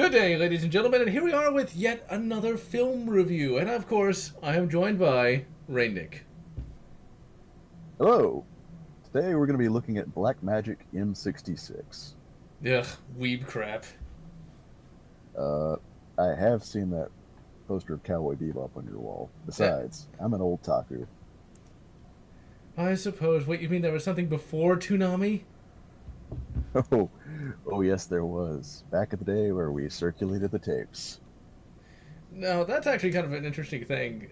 Good day, ladies and gentlemen, and here we are with yet another film review. And of course, I am joined by Reignick. Hello. Today we're going to be looking at Black Magic M-66. Ugh, weeb crap. Uh, I have seen that poster of Cowboy Bebop on your wall. Eh, Besides, I'm an old taku. I suppose. Wait, you mean there was something before Toonami? Oh, oh yes, there was. Back in the day where we circulated the tapes. No, that's actually kind of an interesting thing.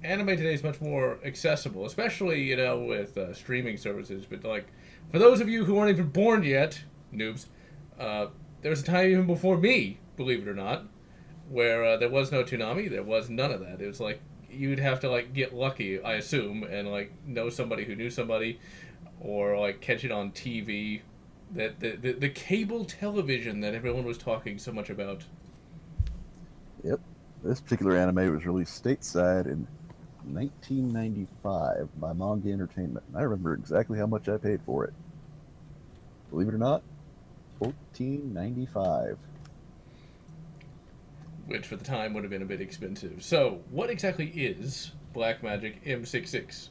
Anime today is much more accessible, especially, with streaming services. But, like, for those of you who aren't even born yet, noobs, there was a time even before me, believe it or not, where there was no Toonami. There was none of that. It was like you'd have to like get lucky, I assume, and like know somebody who knew somebody, or like catch it on TV. That the cable television that everyone was talking so much about. Yep. This particular anime was released stateside in 1995 by Manga Entertainment. And I remember exactly how much I paid for it. Believe it or not, $14.95. Which for the time would have been a bit expensive. So, what exactly is Black Magic M-66?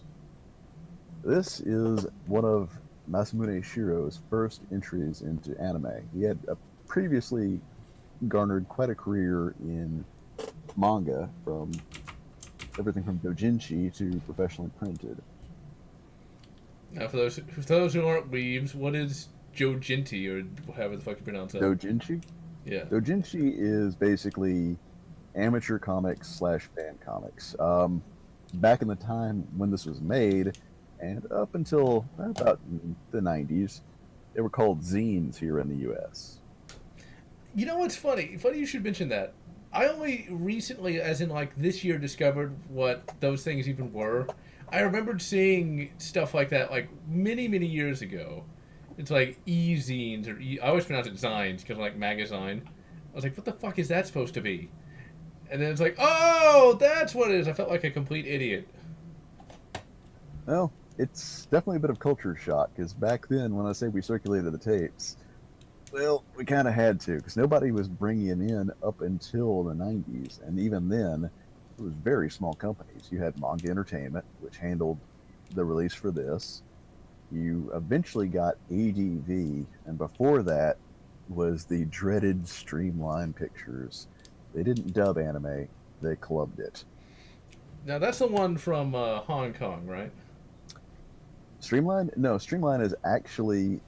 This is one of Masamune Shiro's first entries into anime. He had previously garnered quite a career in manga, from everything from doujinshi to professionally printed. Now, for those who aren't weebs, what is Jojinti, or however the fuck you pronounce that? Doujinshi? Yeah. Doujinshi is basically amateur comics slash fan comics. Back in the time when this was made, and up until about the 90s, they were called zines here in the U.S. You know what's funny? Funny you should mention that. I only recently, as in like this year, discovered what those things even were. I remembered seeing stuff like that like many, many years ago. It's like e-zines, or I always pronounce it zines because like magazine. I was like, what the fuck is that supposed to be? And then it's like, oh, that's what it is. I felt like a complete idiot. Well, it's definitely a bit of culture shock, because back then, when I say we circulated the tapes, well, we kind of had to, because nobody was bringing it in up until the 90s. And even then, it was very small companies. You had Manga Entertainment, which handled the release for this. You eventually got ADV, and before that was the dreaded Streamline Pictures. They didn't dub anime, they clubbed it. Now that's the one from Hong Kong, right? Streamline? No, Streamline is actually,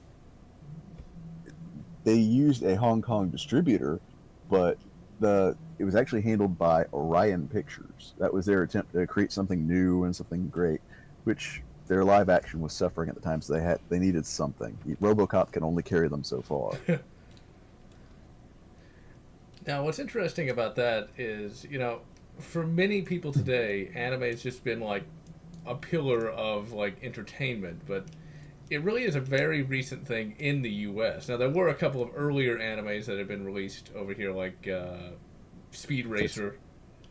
they used a Hong Kong distributor, but it was actually handled by Orion Pictures. That was their attempt to create something new and something great, which their live action was suffering at the time, so they needed something. RoboCop can only carry them so far. Now, what's interesting about that is, for many people today, anime has just been like a pillar of like entertainment, but it really is a very recent thing in the U.S. Now, there were a couple of earlier animes that have been released over here, like Speed Racer.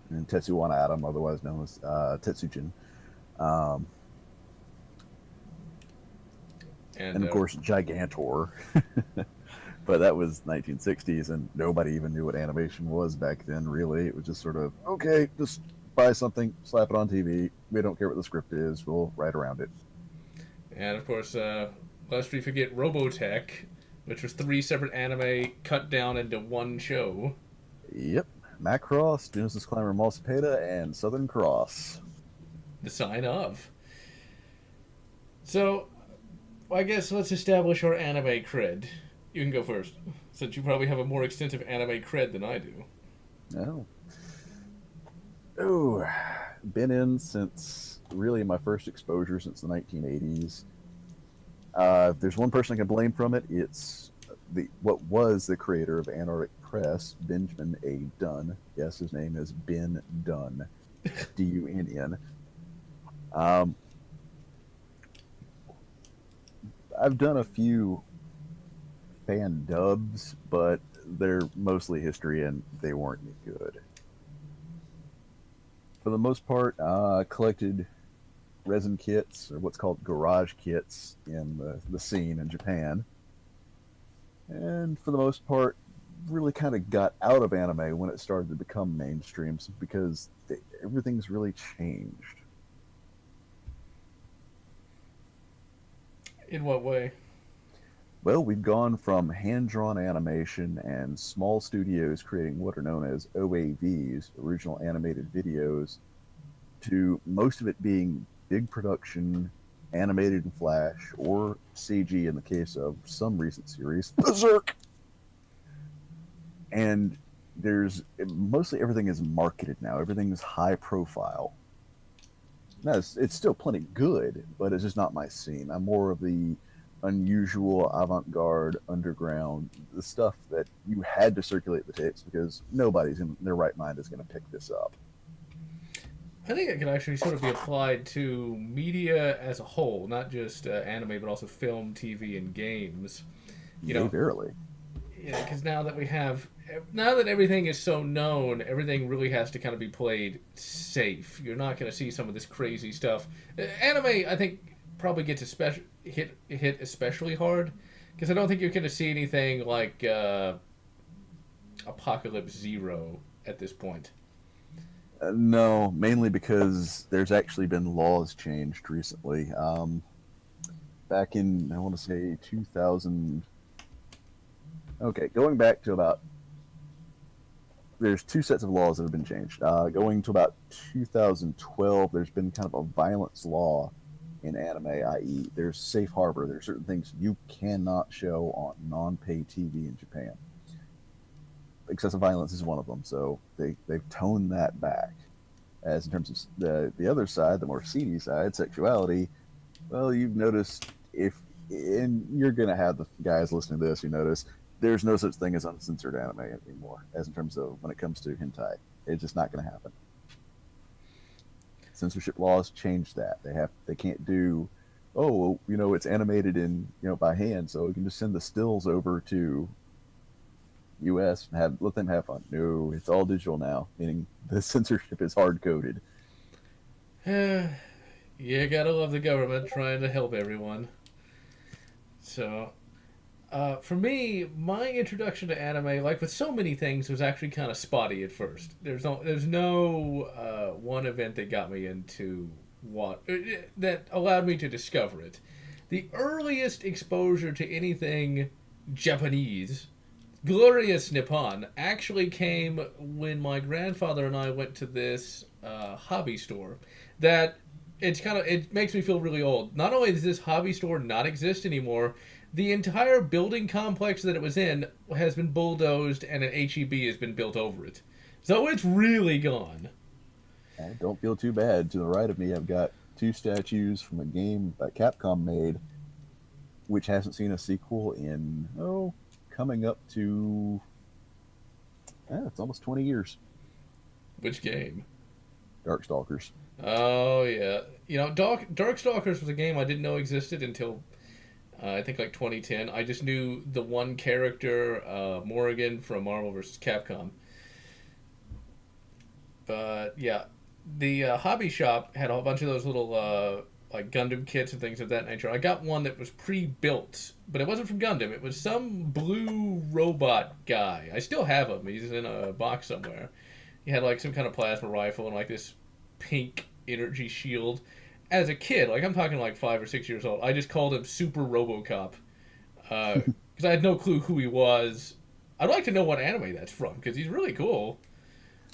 And Tetsuwan Atom, otherwise known as Tetsujin. Um, and of course, Gigantor. But that was 1960s, and nobody even knew what animation was back then, really. It was just sort of, okay, just buy something, slap it on TV. We don't care what the script is. We'll write around it. And, of course, lest we forget Robotech, which was 3 separate anime cut down into one show. Yep. Macross, Genesis Climber Malsapeda, and Southern Cross. The sign of. So, I guess let's establish our anime cred. You can go first, since you probably have a more extensive anime cred than I do. No. Oh, been in since really my first exposure since the 1980s. If there's one person I can blame from it, it's what was the creator of Anarchic Press, Benjamin A. Dunn. Yes, his name is Ben Dunn, Dunn. I've done a few fan dubs, but they're mostly history and they weren't any good. For the most part, collected resin kits, or what's called garage kits, in the scene in Japan. And for the most part, really kind of got out of anime when it started to become mainstream because everything's really changed. In what way? Well, we've gone from hand drawn animation and small studios creating what are known as OAVs, original animated videos, to most of it being big production, animated in Flash, or CG in the case of some recent series, Berserk. And there's mostly everything is marketed now, everything's high profile. Now, it's still plenty good, but it's just not my scene. I'm more of the unusual, avant-garde, underground, the stuff that you had to circulate the tapes because nobody's in their right mind is going to pick this up. I think it can actually sort of be applied to media as a whole, not just anime, but also film, TV, and games. You Yay, know, verily. yeah, because now that everything is so known, everything really has to kind of be played safe. You're not going to see some of this crazy stuff. Anime, I think, probably gets hit especially hard because I don't think you're going to see anything like Apocalypse Zero at this point. No, mainly because there's actually been laws changed recently. Back in, I want to say 2000. Okay, going back to about, there's two sets of laws that have been changed. Going to about 2012, there's been kind of a violence law in anime, i.e., there's safe harbor. There's certain things you cannot show on non-pay TV in Japan. Excessive violence is one of them, so they've toned that back. As in terms of the other side, the more seedy side, sexuality, well, you've noticed and you're gonna have the guys listening to this who notice there's no such thing as uncensored anime anymore. As in terms of when it comes to hentai, it's just not gonna happen. Censorship laws change that. They can't do, oh, well, it's animated in by hand, so we can just send the stills over to US and let them have fun. No, it's all digital now, meaning the censorship is hard coded. You gotta love the government trying to help everyone. So, for me, my introduction to anime, like with so many things, was actually kind of spotty at first. There's no one event that got me into that allowed me to discover it. The earliest exposure to anything Japanese, glorious Nippon, actually came when my grandfather and I went to this hobby store. That it makes me feel really old. Not only does this hobby store not exist anymore, the entire building complex that it was in has been bulldozed and an HEB has been built over it. So it's really gone. I don't feel too bad. To the right of me, I've got two statues from a game that Capcom made, which hasn't seen a sequel in, coming up to, it's almost 20 years. Which game? Darkstalkers. Oh, yeah. Darkstalkers was a game I didn't know existed until I think like 2010. I just knew the one character, Morrigan from Marvel vs. Capcom. But yeah, the hobby shop had a bunch of those little like Gundam kits and things of that nature. I got one that was pre-built, but it wasn't from Gundam. It was some blue robot guy. I still have him. He's in a box somewhere. He had like some kind of plasma rifle and like this pink energy shield. As a kid, like I'm talking like 5 or 6 years old, I just called him Super RoboCop because I had no clue who he was. I'd like to know what anime that's from because he's really cool.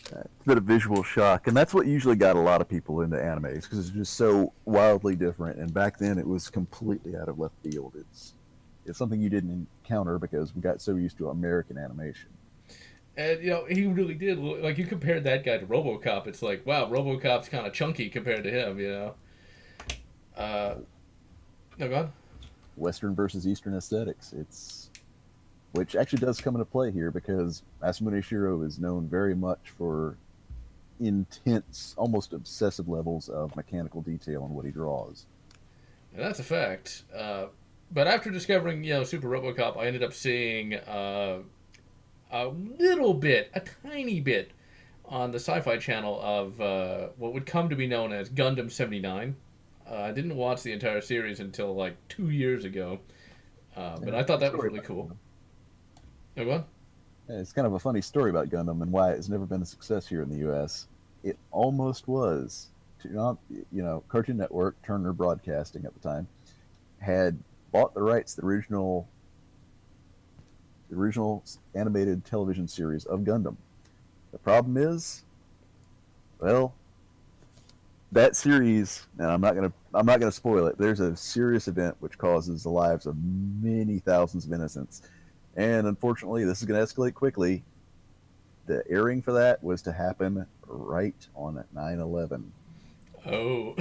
It's a bit of visual shock, and that's what usually got a lot of people into animes because it's just so wildly different. And back then, it was completely out of left field. It's something you didn't encounter because we got so used to American animation. And he really did look like you compared that guy to RoboCop. It's like, wow, RoboCop's kind of chunky compared to him. No, go on. Western versus Eastern aesthetics. Which actually does come into play here because Masamune Shirow is known very much for intense, almost obsessive levels of mechanical detail in what he draws. Yeah, that's a fact. But after discovering, Super RoboCop, I ended up seeing a little bit, a tiny bit, on the Sci-Fi Channel of what would come to be known as Gundam 79. I didn't watch the entire series until like 2 years ago, but I thought that was really cool. No, go on. It's kind of a funny story about Gundam and why it's never been a success here in the U.S. It almost was. Cartoon Network, Turner Broadcasting at the time, had bought the rights to the original animated television series of Gundam. The problem is, well, that series, and I'm not gonna spoil it. There's a serious event which causes the lives of many thousands of innocents, and unfortunately, this is gonna escalate quickly. The airing for that was to happen right on 9/11. Oh,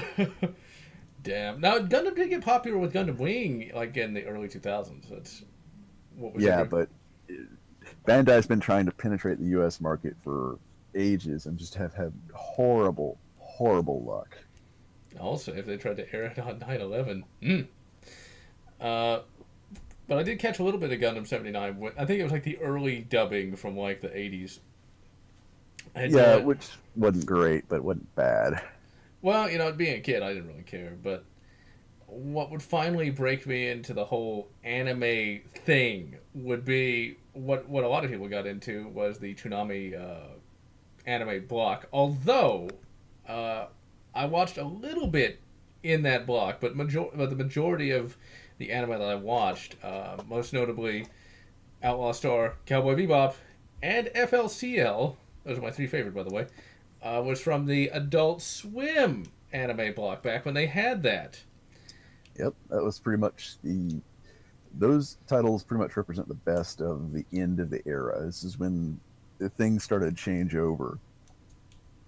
damn. Now Gundam did get popular with Gundam Wing, like in the early 2000s. That's what was Yeah, it? but Bandai's been trying to penetrate the U.S. market for ages and just have had horrible, horrible luck. Also, if they tried to air it on 9/11. Uh, but I did catch a little bit of Gundam 79. I think it was like the early dubbing from like the 80s. I had Yeah, no, which wasn't great, but wasn't bad. well, being a kid, I didn't really care. But what would finally break me into the whole anime thing would be what a lot of people got into was the Toonami anime block. Although uh, I watched a little bit in that block, but the majority of the anime that I watched, most notably Outlaw Star, Cowboy Bebop, and FLCL, those are my three favorite, by the way, was from the Adult Swim anime block back when they had that. Yep, that was pretty much those titles pretty much represent the best of the end of the era. This is when the things started to change over.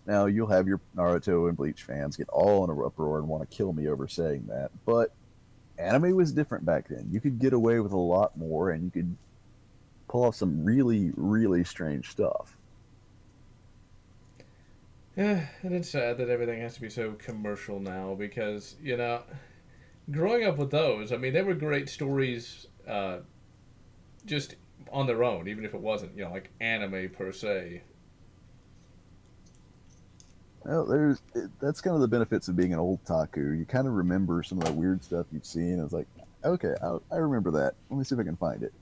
Now you'll have your Naruto and Bleach fans get all in a uproar and want to kill me over saying that, but anime was different back then. You could get away with a lot more, and you could pull off some really, really strange stuff. Yeah, and it's sad that everything has to be so commercial now because, growing up with those, I mean, they were great stories just on their own, even if it wasn't, like anime per se. Well, that's kind of the benefits of being an old taku. You kind of remember some of the weird stuff you've seen. It's like, okay, I remember that. Let me see if I can find it.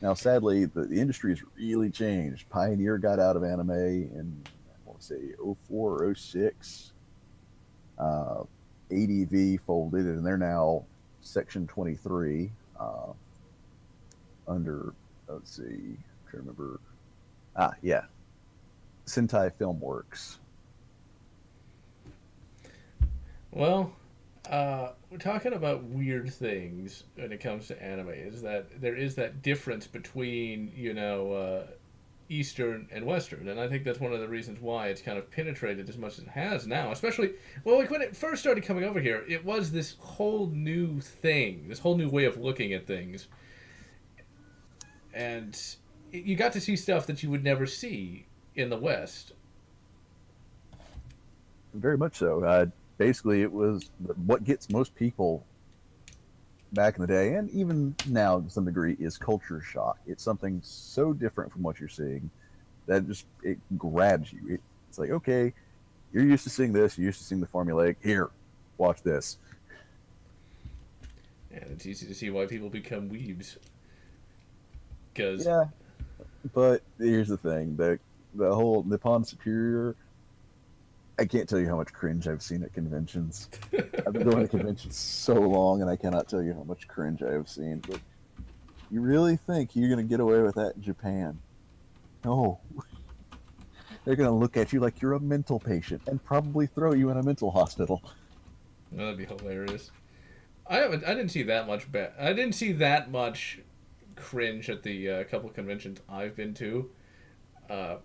Now, sadly, the industry has really changed. Pioneer got out of anime in, I want to say, '04 or '06. Uh, ADV folded, and they're now Section 23 under, let's see, I'm trying to remember. Yeah, Sentai Filmworks. Well, we're talking about weird things when it comes to anime. Is that there is that difference between Eastern and Western, and I think that's one of the reasons why it's kind of penetrated as much as it has now. Especially, well, like when it first started coming over here, it was this whole new thing, this whole new way of looking at things, and you got to see stuff that you would never see in the West. Very much so. Basically, it was what gets most people back in the day, and even now to some degree, is culture shock. It's something so different from what you're seeing that it grabs you. It's like, okay, you're used to seeing this, you're used to seeing the formulaic. Here, watch this. And it's easy to see why people become weebs. Because Yeah, but here's the thing: the whole Nippon Superior. I can't tell you how much cringe I've seen at conventions. I've been going to conventions so long, and I cannot tell you how much cringe I have seen. But you really think you're going to get away with that in Japan? No. They're going to look at you like you're a mental patient and probably throw you in a mental hospital. that'd be hilarious. I didn't see that much I didn't see that much cringe at the couple conventions I've been to. Uh,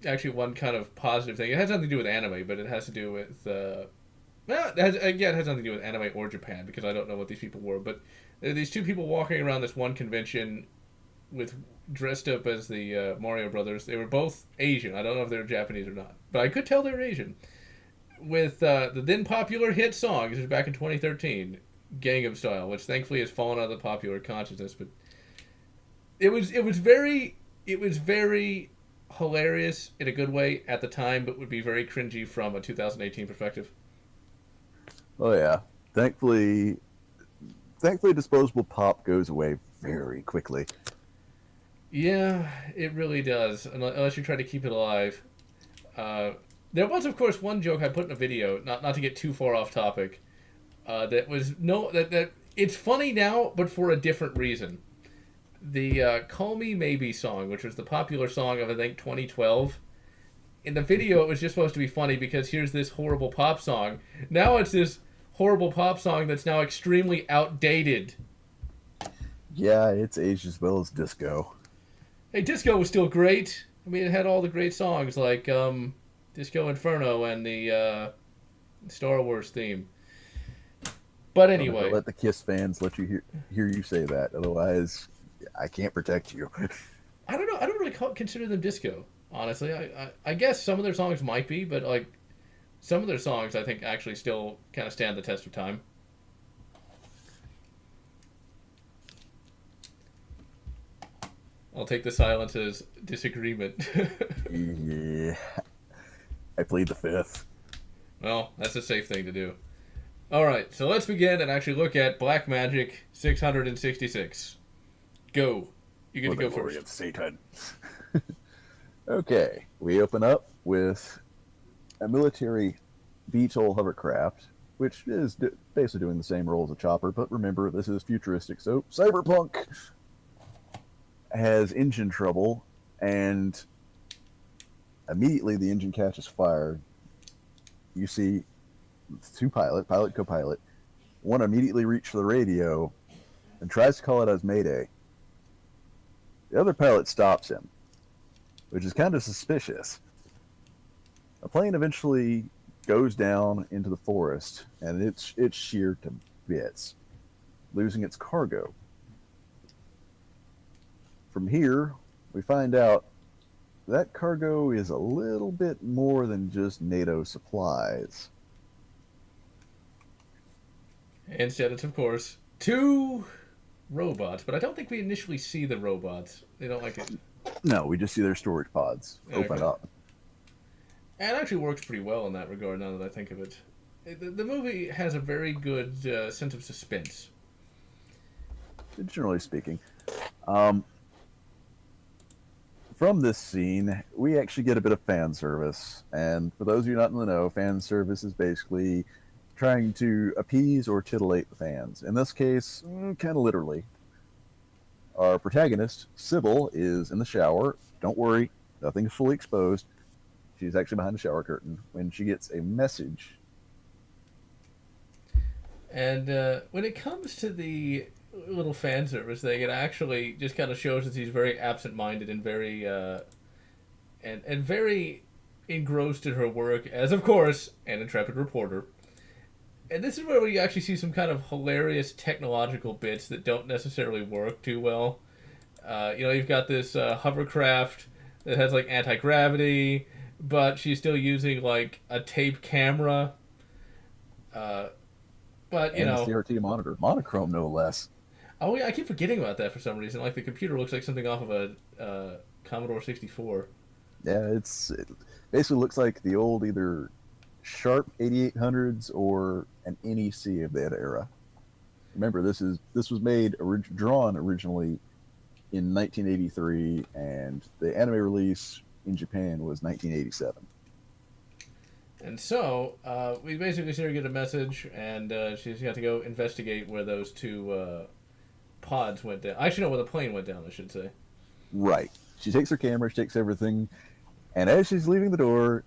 Actually, one kind of positive thing. It has nothing to do with anime, but it has to do with it has nothing to do with anime or Japan because I don't know what these people were. But there are these two people walking around this one convention with dressed up as the Mario Brothers. They were both Asian. I don't know if they were Japanese or not, but I could tell they were Asian. With the then popular hit song, this was back in 2013, Gangnam Style, which thankfully has fallen out of the popular consciousness. But it was very hilarious in a good way at the time, but would be very cringy from a 2018 perspective. Oh yeah. Thankfully, disposable pop goes away very quickly. Yeah, it really does. Unless you try to keep it alive. Uh, there was, of course, one joke I put in a video, not to get too far off topic. That was no that it's funny now, but for a different reason. The "Call Me Maybe" song, which was the popular song of I think 2012. In the video, it was just supposed to be funny because here's this horrible pop song. Now it's this horrible pop song that's now extremely outdated. Yeah, it's aged as well as disco. Hey, disco was still great. I mean, it had all the great songs like Disco Inferno and the Star Wars theme. But Don't ever anyway, let the Kiss fans let you hear you say that. Otherwise, I can't protect you. I don't know. I don't really consider them disco. Honestly, I guess some of their songs might be, but like some of their songs, I think actually still kind of stand the test of time. I'll take the silence as disagreement. Yeah, I plead the fifth. Well, that's a safe thing to do. All right, so let's begin and actually look at Black Magic 666. Go. You get For to the go glory first. of Satan. Okay, we open up with a military VTOL hovercraft, which is basically doing the same role as a chopper, but remember, this is futuristic, so cyberpunk has engine trouble, and immediately the engine catches fire. You see two pilot, co-pilot. One immediately reaches for the radio and tries to call it as Mayday. The other pilot stops him, which is kind of suspicious. A plane eventually goes down into the forest, and it's sheared to bits, losing its cargo. From here, we find out that cargo is a little bit more than just NATO supplies. Instead, it's, of course, two robots, but I don't think we initially see the robots. They don't like it. No, we just see their storage pods open Okay. up. And it actually works pretty well in that regard now that I think of it. The movie has a very good sense of suspense. Generally speaking. Um, from this scene, we actually get a bit of fan service. And for those of you not in the know, fan service is basically trying to appease or titillate the fans. In this case, kind of literally. Our protagonist, Sybil, is in the shower. Don't worry, nothing is fully exposed. She's actually behind the shower curtain when she gets a message. And when it comes to the little fan service thing, it actually just kind of shows that he's very absent-minded and very and very engrossed in her work as, of course, an intrepid reporter. And this is where we actually see some kind of hilarious technological bits that don't necessarily work too well. You've got this hovercraft that has like anti-gravity, but she's still using like a tape camera. Uh, but And a CRT monitor, monochrome no less. oh yeah, I keep forgetting about that for some reason. Like the computer looks like something off of a Commodore 64. Yeah, it basically looks like the old either Sharp 8800s or an NEC of that era. Remember, this was made drawn originally in 1983, and the anime release in Japan was 1987. And so we basically see her get a message, and she's got to go investigate where those two pods went down. Actually, no, where the plane went down, I should say. Right. She takes her camera, she takes everything, and as she's leaving the door,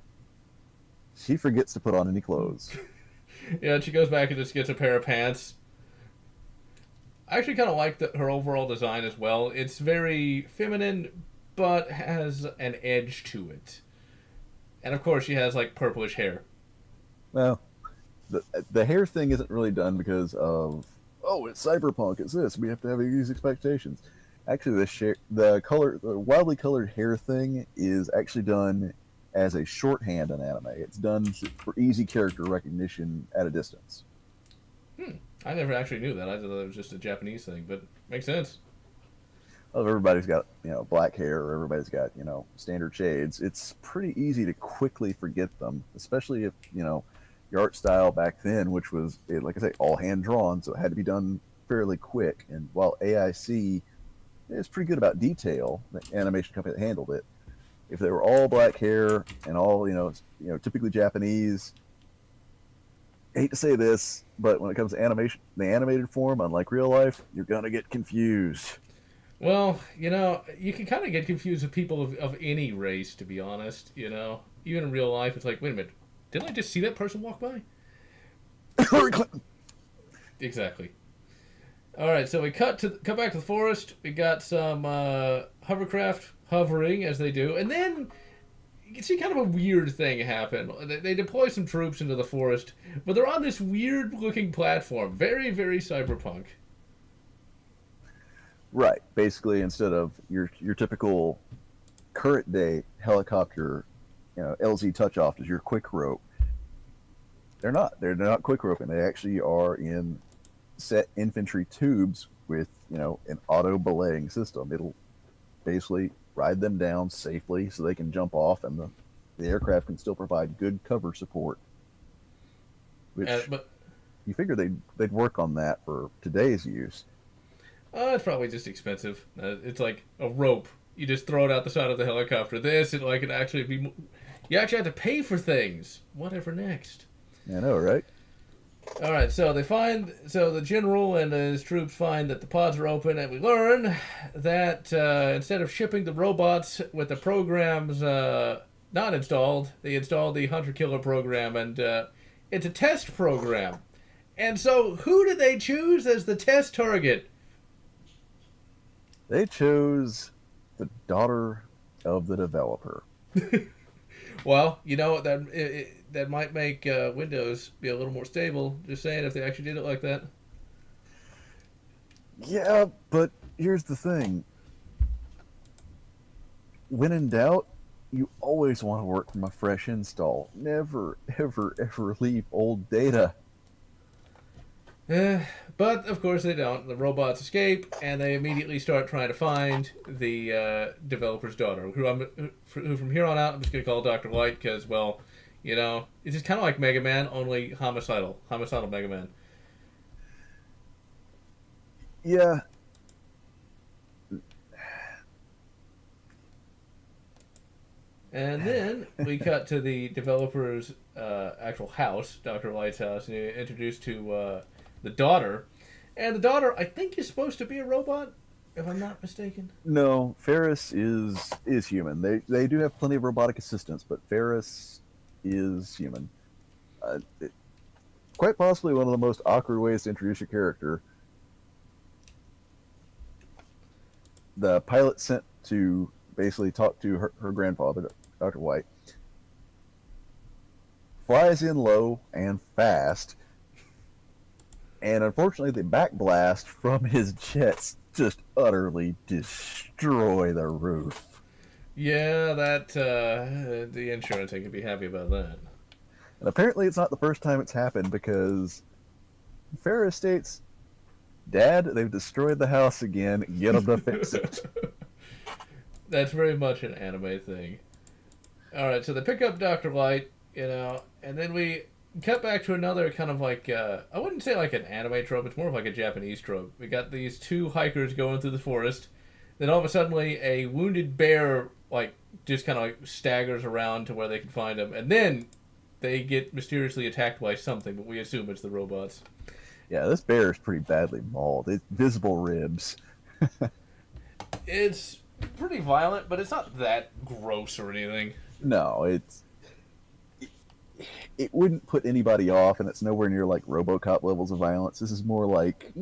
she forgets to put on any clothes. Yeah, and she goes back and just gets a pair of pants. I actually kind of like her overall design as well. It's very feminine, but has an edge to it. And of course, she has like purplish hair. Well, the hair thing isn't really done because of, oh, it's cyberpunk, it's this, we have to have these expectations. Actually, the wildly colored hair thing is actually done as a shorthand in anime. It's done for easy character recognition at a distance. I never actually knew that. I thought it was just a Japanese thing, but makes sense. Well, if everybody's got black hair, or everybody's got standard shades, it's pretty easy to quickly forget them, especially if your art style back then, which was like I say, all hand drawn, so it had to be done fairly quick. And while AIC It's pretty good about detail. The animation company that handled it. If they were all black hair and all typically Japanese, I hate to say this, but when it comes to animation, the animated form, unlike real life, you're gonna get confused. Well, you can kind of get confused with people of any race, to be honest. Even in real life, it's like, wait a minute, didn't I just see that person walk by? Exactly. All right, so we cut back to the forest. We got some hovercraft hovering as they do, and then you can see kind of a weird thing happen. They deploy some troops into the forest, but they're on this weird-looking platform, very, very cyberpunk. Right. Basically, instead of your typical current day helicopter, LZ touch off is your quick rope. They're not. They're not quick roping. They actually are in set infantry tubes with an auto belaying system. It'll basically ride them down safely so they can jump off, and the aircraft can still provide good cover support. Which But you figure they'd work on that for today's use. it's probably just expensive. It's like a rope. You just throw it out the side of the helicopter. It actually be. You actually have to pay for things. Whatever next. I know, right? All right, so the general and his troops find that the pods are open, and we learn that instead of shipping the robots with the programs not installed, they installed the hunter-killer program, and it's a test program. And so, who did they choose as the test target? They chose the daughter of the developer. Well, that might make Windows be a little more stable. Just saying, if they actually did it like that. Yeah, but here's the thing. When in doubt, you always want to work from a fresh install. Never, ever, ever leave old data. But of course they don't. The robots escape, and they immediately start trying to find the developer's daughter, who from here on out I'm just gonna call Dr. Light because, well, it's just kind of like Mega Man, only homicidal Mega Man. Yeah. And then we cut to the developer's actual house, Dr. Light's house, and you're introduced to the daughter. And the daughter, I think, is supposed to be a robot, if I'm not mistaken. No, Ferris is human. They do have plenty of robotic assistants, but Ferris is human. Quite possibly one of the most awkward ways to introduce a character. The pilot sent to basically talk to her grandfather, Dr. White, flies in low and fast, and unfortunately the backblast from his jets just utterly destroy the roof. Yeah, that the insurance ain't gonna be happy about that. And apparently it's not the first time it's happened, because Ferris states, "Dad, they've destroyed the house again. Get them to fix it." That's very much an anime thing. All right, so they pick up Dr. Light, and then we cut back to another kind of like, I wouldn't say like an anime trope, it's more of like a Japanese trope. We got these two hikers going through the forest, then all of a sudden a wounded bear, like, just kind of like staggers around to where they can find him, and then they get mysteriously attacked by something, but we assume it's the robots. Yeah, this bear is pretty badly mauled. It's visible ribs. It's pretty violent, but it's not that gross or anything. No, it wouldn't put anybody off, and it's nowhere near like RoboCop levels of violence. This is more like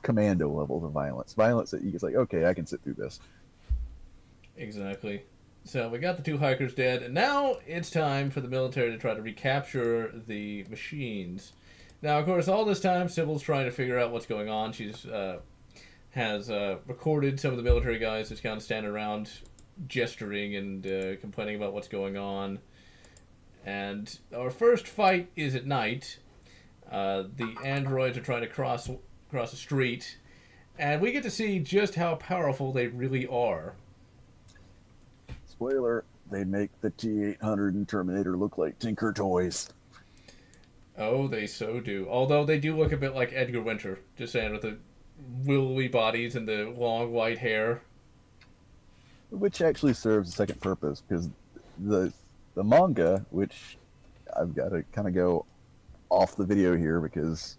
Commando levels of violence. Violence that you can say, okay, I can sit through this. Exactly. So we got the two hikers dead, and now it's time for the military to try to recapture the machines. Now, of course, all this time, Sybil's trying to figure out what's going on. She's has recorded some of the military guys just kind of standing around gesturing and complaining about what's going on. And our first fight is at night. The androids are trying to cross a street, and we get to see just how powerful they really are. Spoiler, they make the T-800 and Terminator look like Tinker toys. Oh, they so do. Although they do look a bit like Edgar Winter, just saying, with willowy bodies and the long white hair. which actually serves a second purpose because the the manga, which I've got to kind of go off the video here because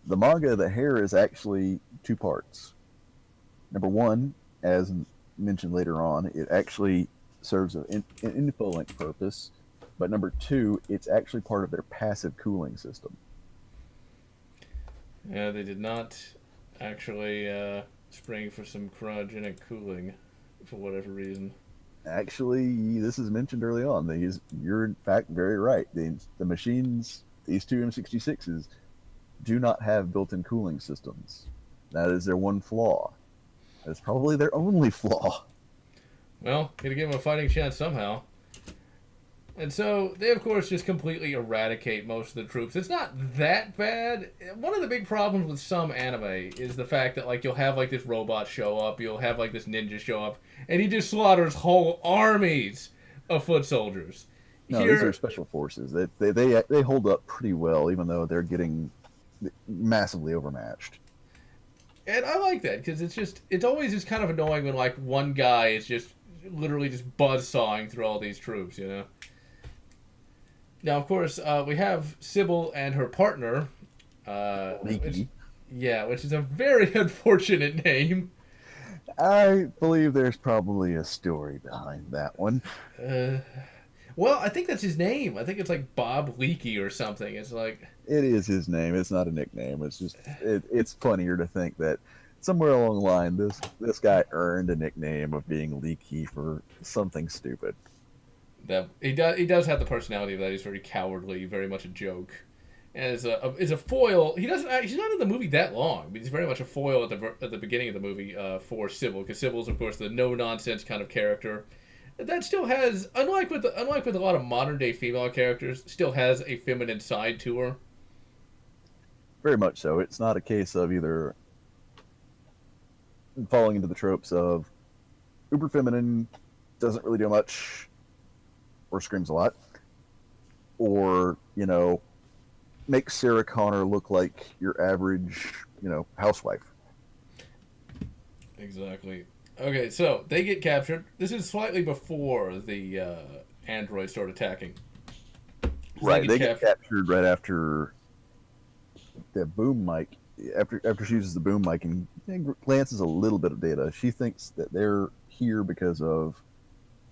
the manga, the hair is actually two parts. Number one, as mentioned later on, it actually serves an info link purpose. But number two, it's actually part of their passive cooling system. Yeah, they did not actually spring for some cryogenic cooling for whatever reason. Actually, this is mentioned early on. You're in fact very right. The machines, these two M-66s, do not have built-in cooling systems. That is their one flaw. That's probably their only flaw. Well, gotta give them a fighting chance somehow. And so they, of course, just completely eradicate most of the troops. It's not that bad. One of the big problems with some anime is the fact that, like, you'll have, like, this robot show up, you'll have, like, this ninja show up, and he just slaughters whole armies of foot soldiers. No, these are special forces. They hold up pretty well, even though they're getting massively overmatched. And I like that, because it's always just kind of annoying when, like, one guy is just literally just buzzsawing through all these troops, you know? Now, of course, we have Sybil and her partner. Which is a very unfortunate name. I believe there's probably a story behind that one. Well, I think that's his name. I think it's like Bob Leakey or something. It's like... It is his name. It's not a nickname. It's just... it's funnier to think that somewhere along the line, this guy earned a nickname of being Leaky for something stupid. That he does have the personality of that. He's very cowardly, very much a joke, and as a foil. He's not in the movie that long, but he's very much a foil at the beginning of the movie for Sybil, because Sybil's, of course, the no nonsense kind of character that still has, unlike with a lot of modern day female characters, still has a feminine side to her. Very much so. It's not a case of either falling into the tropes of uber feminine, doesn't really do much, or screams a lot, or, make Sarah Connor look like your average, housewife. Exactly. Okay, so they get captured. This is slightly before the androids start attacking. Right, they get captured right after the boom mic. After she uses the boom mic and glances a little bit of data, she thinks that they're here because of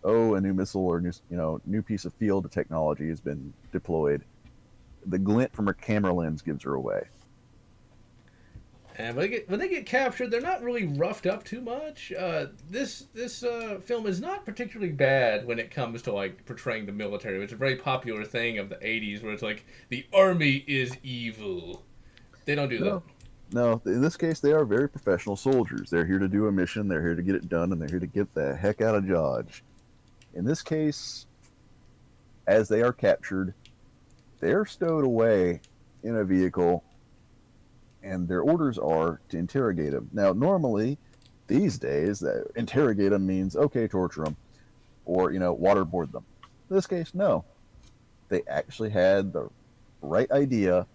a new missile or new piece of field technology has been deployed. The glint from her camera lens gives her away. And when they get captured, they're not really roughed up too much. This film is not particularly bad when it comes to like portraying the military, which is a very popular thing of the '80s, where it's like the army is evil. They don't do that. No, in this case, they are very professional soldiers. They're here to do a mission. They're here to get it done, and they're here to get the heck out of Dodge. In this case, as they are captured, they're stowed away in a vehicle, and their orders are to interrogate them. Now, normally, these days, interrogate them means, okay, torture them, or, waterboard them. In this case, no. They actually had the right idea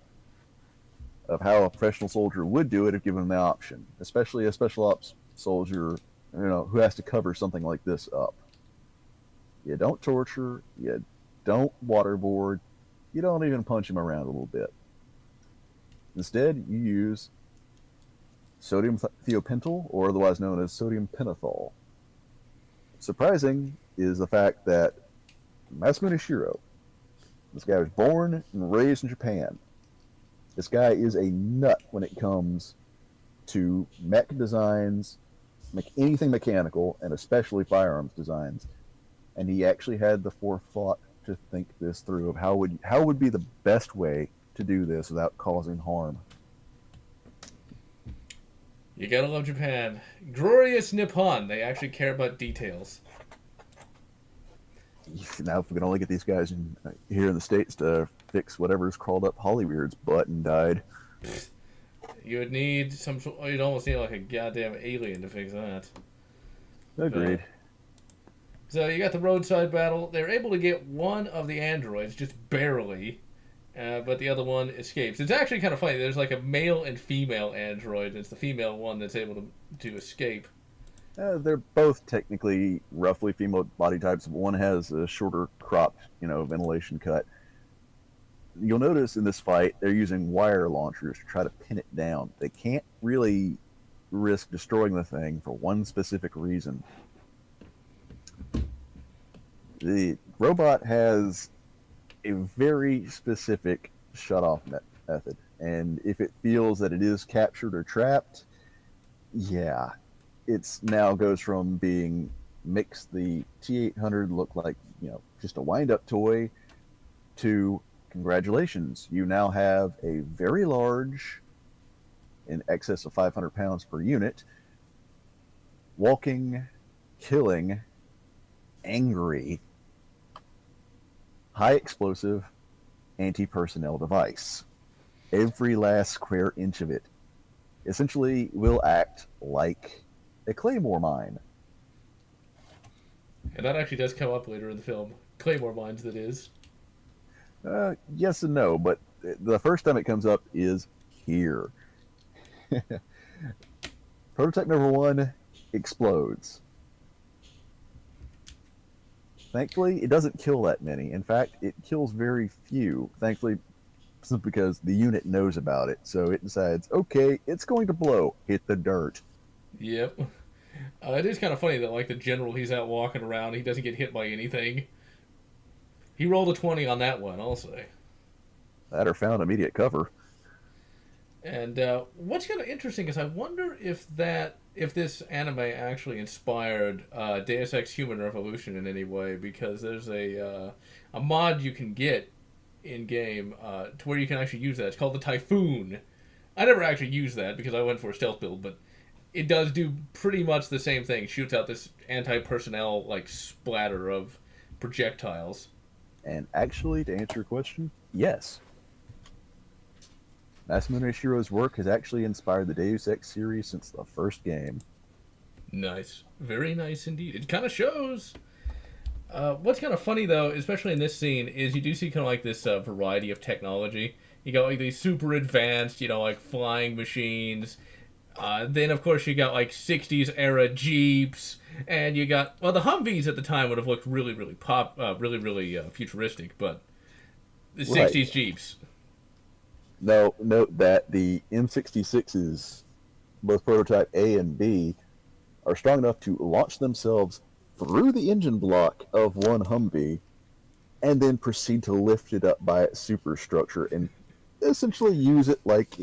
of how a professional soldier would do it if given the option, especially a special ops soldier, who has to cover something like this up. You don't torture, you don't waterboard, you don't even punch him around a little bit. Instead, you use sodium thiopental, or otherwise known as sodium pentothal. Surprising is the fact that Masamune Shirow, this guy was born and raised in Japan. This guy is a nut when it comes to mech designs, anything mechanical, and especially firearms designs. And he actually had the forethought to think this through of how would be the best way to do this without causing harm. You gotta love Japan. Glorious Nippon. They actually care about details. Now, if we can only get these guys here in the States to fix whatever's crawled up Hollywood's butt and died. You'd almost need like a goddamn alien to fix that. Agreed. So you got the roadside battle. They're able to get one of the androids, just barely, But the other one escapes. It's actually kind of funny. There's like a male and female android. And it's the female one that's able to escape. They're both technically roughly female body types. One has a shorter cropped, ventilation cut. You'll notice in this fight they're using wire launchers to try to pin it down. They can't really risk destroying the thing for one specific reason. The robot has a very specific shut-off method, and if it feels that it is captured or trapped, yeah, it's now goes from being makes the T-800 look like just a wind-up toy to congratulations, you now have a very large, in excess of 500 pounds per unit, walking, killing, angry, high explosive anti-personnel device. Every last square inch of it essentially will act like a claymore mine. And that actually does come up later in the film. Claymore mines, that is. Yes and no, but the first time it comes up is here. Prototype number 1 explodes. Thankfully, it doesn't kill that many. In fact, it kills very few. Thankfully, simply because the unit knows about it. So it decides, okay, it's going to blow. Hit the dirt. Yep. It is kind of funny that, like, the general, he's out walking around. He doesn't get hit by anything. He rolled a 20 on that one, I'll say. That or found immediate cover. And what's kind of interesting is I wonder if this anime actually inspired Deus Ex Human Revolution in any way, because there's a mod you can get in game to where you can actually use that. It's called the Typhoon. I never actually used that because I went for a stealth build, but it does do pretty much the same thing. It shoots out this anti-personnel like splatter of projectiles. And actually, to answer your question, yes. Masamune Shiro's work has actually inspired the Deus Ex series since the first game. Nice. Very nice indeed. It kind of shows. What's kind of funny, though, especially in this scene, is you do see kind of like this variety of technology. You got like these super advanced, like flying machines. Then, of course, you got like 60s era Jeeps. And you got, well, the Humvees at the time would have looked really, really really futuristic, but the 60s Jeeps. Now, note that the M-66s, both prototype A and B, are strong enough to launch themselves through the engine block of one Humvee and then proceed to lift it up by its superstructure and essentially use it like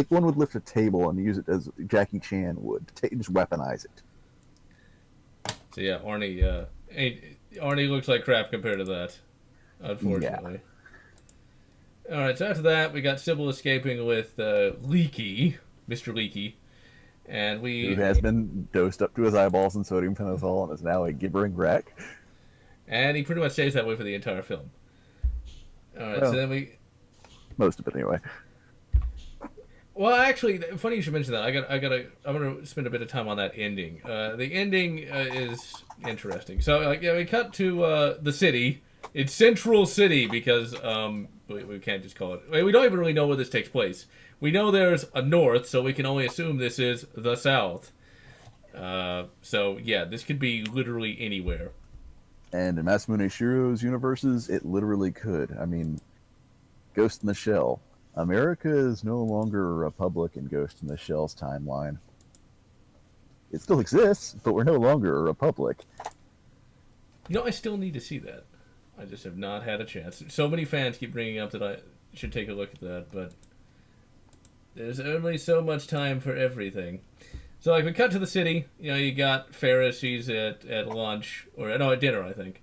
one would lift a table and use it as Jackie Chan would. Just weaponize it. So yeah, Arnie looks like crap compared to that, unfortunately. Yeah. All right, so after that, we got Sybil escaping with Leaky, Mr. Leaky, and who has been dosed up to his eyeballs in sodium pentothal and is now a gibbering wreck. And he pretty much stays that way for the entire film. All right, so then most of it anyway. Well, actually, funny you should mention that. I'm gonna spend a bit of time on that ending. The ending is interesting. So, we cut to the city. It's Central City because we can't just call it. We don't even really know where this takes place. We know there's a north, so we can only assume this is the south. So yeah, this could be literally anywhere. And in Masamune Shiro's universes, it literally could. I mean, Ghost in the Shell. America is no longer a republic in Ghost in the Shell's timeline. It still exists, but we're no longer a republic. I still need to see that. I just have not had a chance. So many fans keep bringing up that I should take a look at that, but there's only so much time for everything. So, we cut to the city. You got Ferris. She's at lunch, or no, at dinner, I think.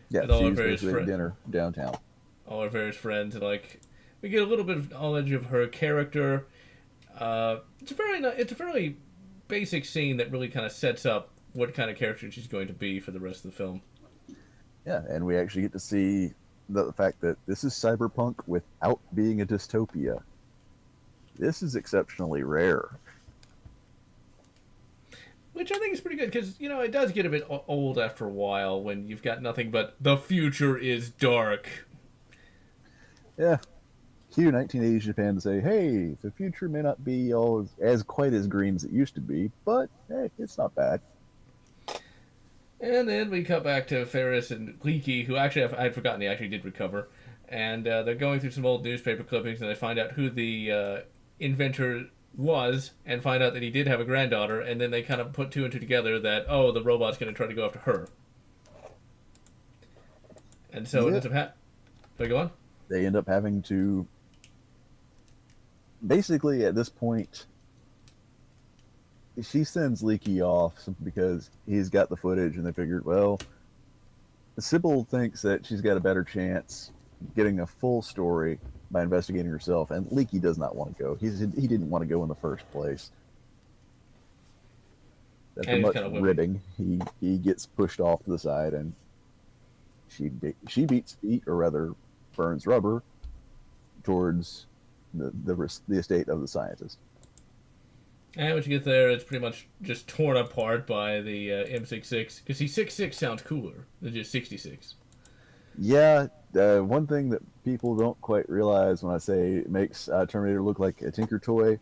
Yeah, she's at dinner downtown. All her various friends, and we get a little bit of knowledge of her character. It's a fairly basic scene that really kind of sets up what kind of character she's going to be for the rest of the film. Yeah, and we actually get to see the fact that this is cyberpunk without being a dystopia. This is exceptionally rare. Which I think is pretty good, because, it does get a bit old after a while when you've got nothing but the future is dark. Yeah, cue 1980s Japan to say, hey, the future may not be all as quite as green as it used to be, but hey, it's not bad. And then we cut back to Ferris and Leaky, who actually, I'd forgotten he actually did recover. And they're going through some old newspaper clippings, and they find out who the inventor was, and find out that he did have a granddaughter, and then they kind of put two and two together that, oh, the robot's going to try to go after her. And so it ends up go on? They end up having to, basically at this point, she sends Leaky off simply because he's got the footage, and they figured, well, Sybil thinks that she's got a better chance getting a full story by investigating herself, and Leaky does not want to go. He didn't want to go in the first place. After much ribbing, he gets pushed off to the side, and she beats feet, or rather burns rubber, towards the estate of the scientist. And when you get there, it's pretty much just torn apart by the M-66, because 66 sounds cooler than just 66. Yeah, one thing that people don't quite realize when I say it makes Terminator look like a Tinker toy,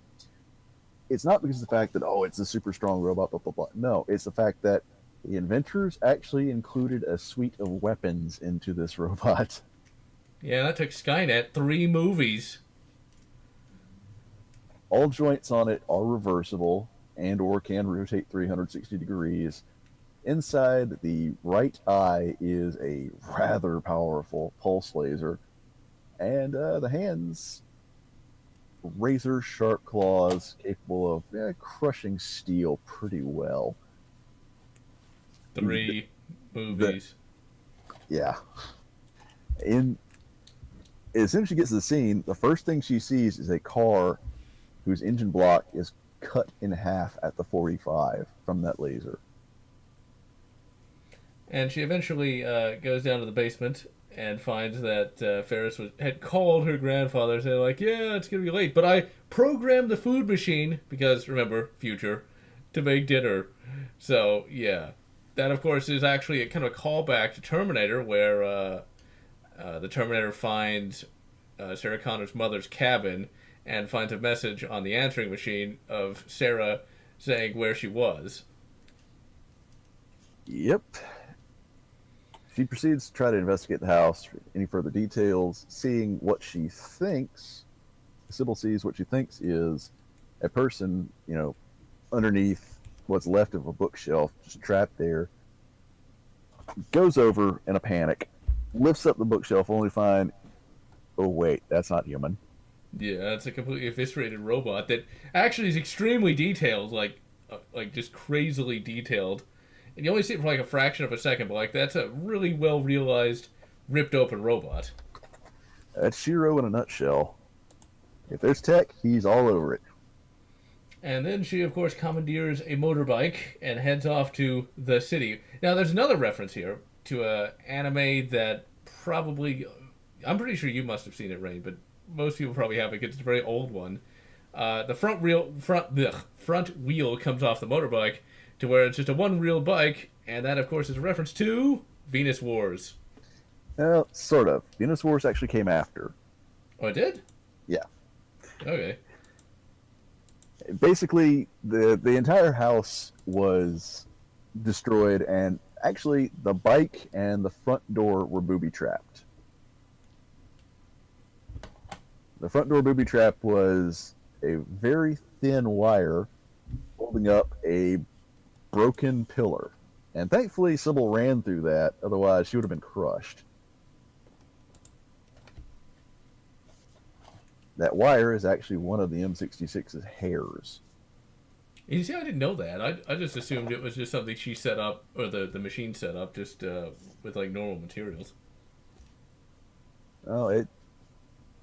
it's not because of the fact that, oh, it's a super strong robot, blah, blah, blah. No, it's the fact that the inventors actually included a suite of weapons into this robot. Yeah, that took Skynet 3 movies. All joints on it are reversible and or can rotate 360 degrees. Inside the right eye is a rather powerful pulse laser, and the hands, razor sharp claws capable of crushing steel pretty well. 3 movies. Yeah. As soon as she gets to the scene, the first thing she sees is a car whose engine block is cut in half at the 45 from that laser. And she eventually goes down to the basement and finds that Ferris had called her grandfather, saying like, yeah, it's going to be late, but I programmed the food machine, because, remember, future, to make dinner. So, yeah. That, of course, is actually a kind of a callback to Terminator, where the Terminator finds Sarah Connor's mother's cabin and finds a message on the answering machine of Sarah saying where she was. Yep. She proceeds to try to investigate the house for any further details, seeing what she thinks. Sybil sees what she thinks is a person, underneath what's left of a bookshelf, just trapped there. Goes over in a panic, lifts up the bookshelf, only to find, oh wait, that's not human. Yeah, it's a completely eviscerated robot that actually is extremely detailed, like just crazily detailed. And you only see it for like a fraction of a second, but that's a really well realized, ripped open robot. That's Shiro in a nutshell. If there's tech, he's all over it. And then she, of course, commandeers a motorbike and heads off to the city. Now, there's another reference here to an anime that probably, I'm pretty sure you must have seen it, Rain, but most people probably haven't because it's a very old one. The front wheel comes off the motorbike to where it's just a one-wheel bike, and that, of course, is a reference to Venus Wars. Well, sort of. Venus Wars actually came after. Oh, it did? Yeah. Okay. Basically, the entire house was destroyed, and actually the bike and the front door were booby-trapped. The front door booby-trap was a very thin wire holding up a broken pillar. And thankfully, Sybil ran through that, otherwise she would have been crushed. That wire is actually one of the M-66's hairs. You see, I didn't know that. I just assumed it was just something she set up, or the machine set up, just with like normal materials. Oh,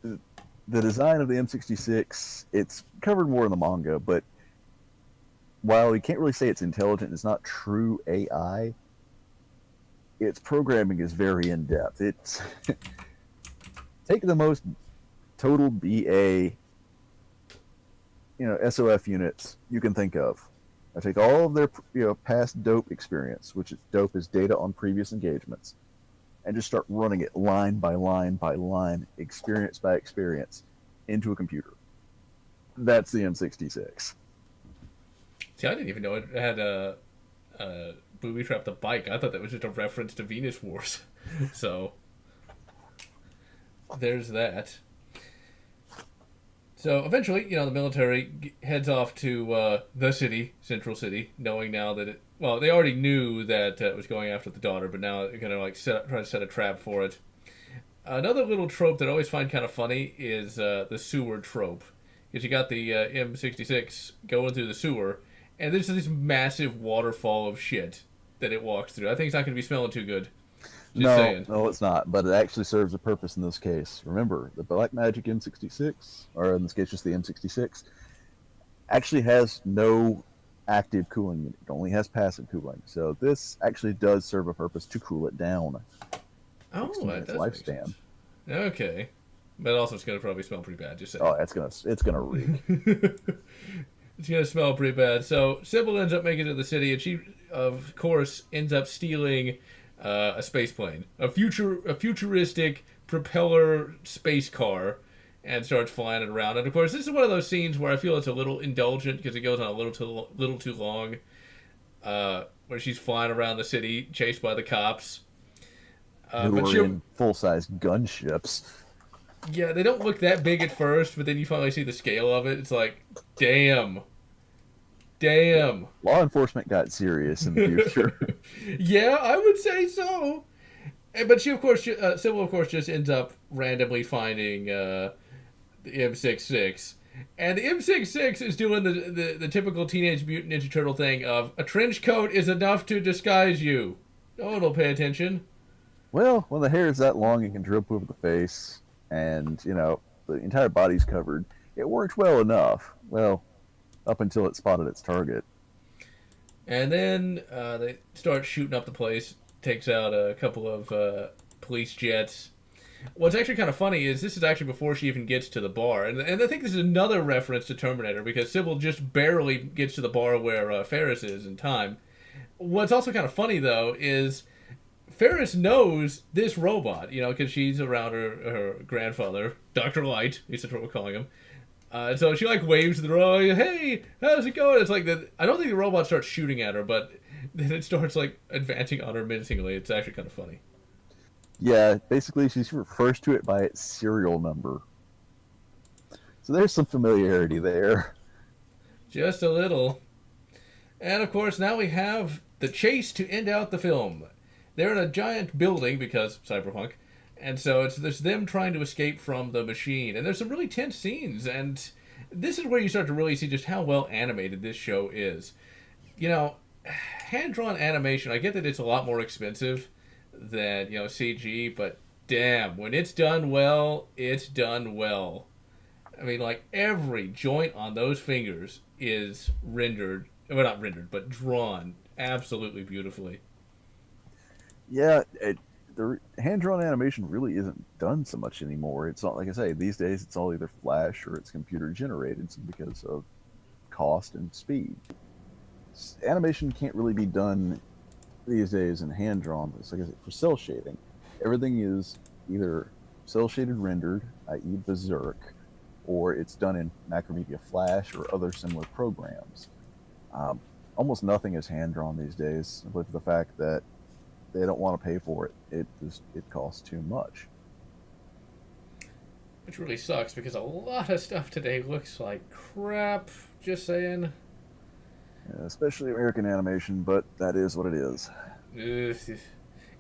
the design of the M-66, it's covered more in the manga, but while we can't really say it's intelligent, it's not true AI, its programming is very in-depth. It's take the most total BA, SOF units you can think of. I take all of their past dope experience, which is dope is data on previous engagements, and just start running it line by line by line, experience by experience. into a computer. That's the M-66. See, I didn't even know it had a booby trap the bike. I thought that was just a reference to Venus Wars. So there's that. So eventually, the military heads off to the city, Central City, knowing now that they already knew that it was going after the daughter, but now they're gonna try to set a trap for it. Another little trope that I always find kind of funny is the sewer trope, because you got the M-66 going through the sewer, and there's this massive waterfall of shit that it walks through. I think it's not going to be smelling too good. Just saying. No, it's not. But it actually serves a purpose in this case. Remember, the Black Magic M-66, or in this case just the M-66, actually has no active cooling unit. It only has passive cooling. So this actually does serve a purpose to cool it down. Oh, that does lifespan. Okay. But also it's going to probably smell pretty bad, just saying. Oh, it's gonna reek. It's going to smell pretty bad. So Sybil ends up making it to the city, and she, of course, ends up stealing a space plane, a futuristic propeller space car, and starts flying it around. And of course, this is one of those scenes where I feel it's a little indulgent because it goes on a little too long, where she's flying around the city, chased by the cops. But she in full-size gunships. Yeah, they don't look that big at first, but then you finally see the scale of it. It's like, damn. Law enforcement got serious in the future. Yeah, I would say so. But she, of course, Sybil, of course, just ends up randomly finding the M-66. And the M-66 is doing the typical Teenage Mutant Ninja Turtle thing of, a trench coat is enough to disguise you. Oh, it'll pay attention. Well, when the hair is that long and can drip over the face, and, the entire body's covered, it worked well enough. Well, up until it spotted its target. And then they start shooting up the place, takes out a couple of police jets. What's actually kind of funny is this is actually before she even gets to the bar. And I think this is another reference to Terminator, because Sybil just barely gets to the bar where Ferris is in time. What's also kind of funny, though, is Ferris knows this robot, because she's around her grandfather, Dr. Light, at least that's what we're calling him. So she, waves to the robot, hey, how's it going? It's like, I don't think the robot starts shooting at her, but then it starts, advancing on her menacingly. It's actually kind of funny. Yeah, basically she refers to it by its serial number. So there's some familiarity there. Just a little. And, of course, now we have the chase to end out the film. They're in a giant building, because cyberpunk, and so there's them trying to escape from the machine. And there's some really tense scenes, and this is where you start to really see just how well animated this show is. Hand-drawn animation, I get that it's a lot more expensive than, CG, but damn, when it's done well, it's done well. I mean, every joint on those fingers is rendered, well, not rendered, but drawn absolutely beautifully. Yeah, the hand-drawn animation really isn't done so much anymore. It's not, like I say, these days it's all either Flash or it's computer-generated because of cost and speed. Animation can't really be done these days in hand-drawn. It's like I said, for cell shading. Everything is either cell-shaded rendered, i.e. Berserk, or it's done in Macromedia Flash or other similar programs. Almost nothing is hand-drawn these days, with the fact that they don't want to pay for it. It costs too much. Which really sucks, because a lot of stuff today looks like crap. Just saying. Yeah, especially American animation, but that is what it is.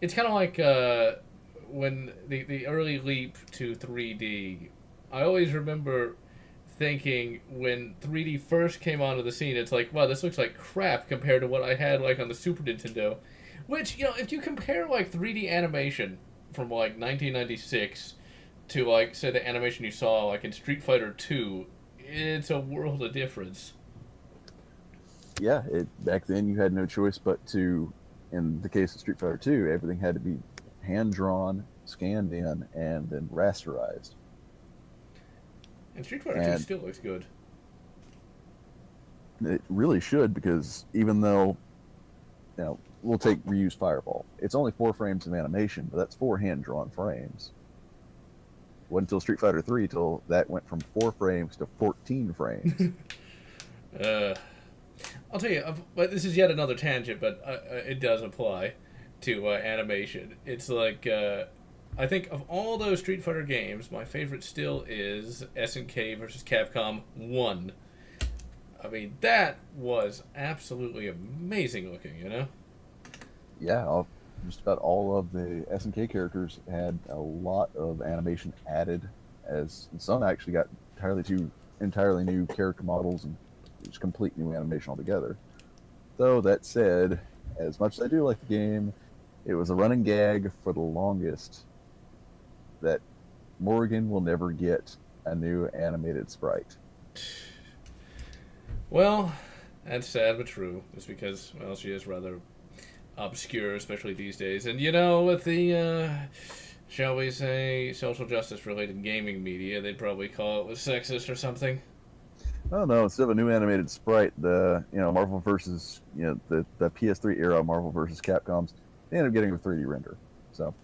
It's kind of like when the early leap to 3D. I always remember thinking when 3D first came onto the scene, it's like, wow, this looks like crap compared to what I had on the Super Nintendo. Which, if you compare 3D animation from 1996 to say the animation you saw in Street Fighter 2, it's a world of difference. Yeah, back then you had no choice but to, in the case of Street Fighter 2, everything had to be hand-drawn, scanned in, and then rasterized. And Street Fighter 2 still looks good. It really should, because even though, we'll take reused Fireball. It's only 4 frames of animation, but that's 4 hand-drawn frames. Wasn't until Street Fighter 3 till that went from 4 frames to 14 frames. Uh, I'll tell you, but this is yet another tangent, but it does apply to animation. It's like I think of all those Street Fighter games, my favorite still is SNK versus Capcom 1. I mean, that was absolutely amazing looking, you know? Yeah, just about all of the SNK characters had a lot of animation added, as some actually got entirely new character models and just complete new animation altogether. Though that said, as much as I do like the game, it was a running gag for the longest that Morgan will never get a new animated sprite. Well, that's sad but true. Just because, well, she is rather obscure, especially these days. And, you know, with the, shall we say, social justice related gaming media, they'd probably call it was sexist or something. Oh no! Instead of a new animated sprite, the Marvel versus the PS3 era Marvel versus Capcoms, they ended up getting a 3D render. So,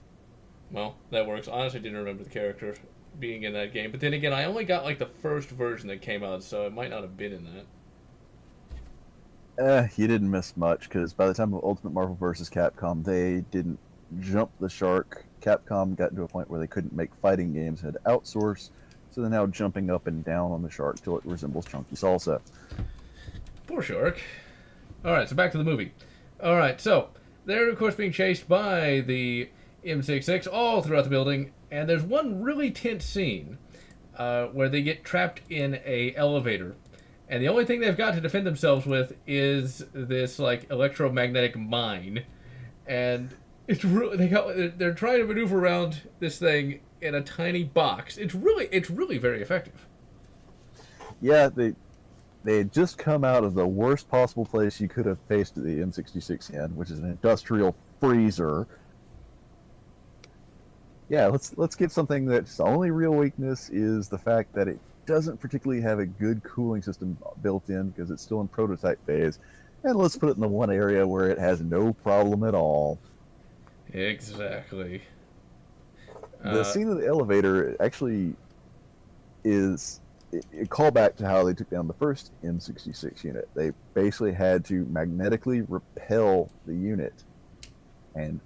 Well, that works. Honestly, didn't remember the character being in that game. But then again, I only got like the first version that came out, so it might not have been in that. you didn't miss much because by the time of Ultimate Marvel versus Capcom, they didn't jump the shark. Capcom got to a point where they couldn't make fighting games, had to outsource. So they're now jumping up and down on the shark till it resembles chunky salsa. Poor shark. Alright, so back to the movie. Alright, so they're, of course, being chased by the M-66 all throughout the building, and there's one really tense scene where they get trapped in a elevator, and the only thing they've got to defend themselves with is this, like, electromagnetic mine, and it's really, they're trying to maneuver around this thing in a tiny box. It's really very effective. Yeah, they had just come out of the worst possible place you could have faced the M-66 in, which is an industrial freezer. Yeah, let's get something that's only real weakness is the fact that it doesn't particularly have a good cooling system built in because it's still in prototype phase. And let's put it in the one area where it has no problem at all. Exactly. The scene of the elevator actually is a callback to how they took down the first M-66 unit. They basically had to magnetically repel the unit. And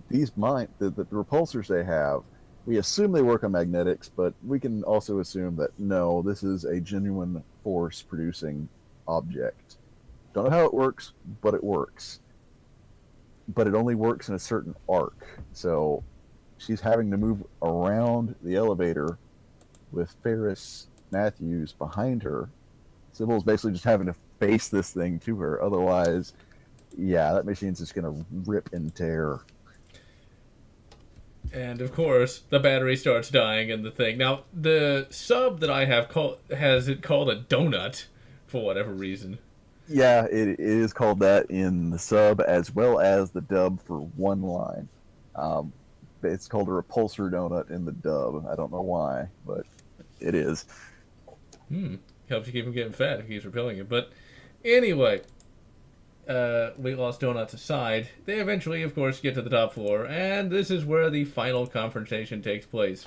these the repulsors they have, we assume they work on magnetics, but we can also assume that no, this is a genuine force producing object. Don't know how it works, but it works. But it only works in a certain arc. So she's having to move around the elevator with Ferris Matthews behind her. Sybil's basically just having to face this thing to her. Otherwise, yeah, that machine's just going to rip and tear. And of course, the battery starts dying in the thing. Now, the sub that I have has it called a donut for whatever reason. Yeah, it is called that in the sub as well as the dub for one line. It's called a repulsor donut in the dub. I don't know why, but it is. Helps you keep him getting fat if he keeps repelling it. But anyway, weight loss donuts aside, they eventually, of course, get to the top floor, and this is where the final confrontation takes place.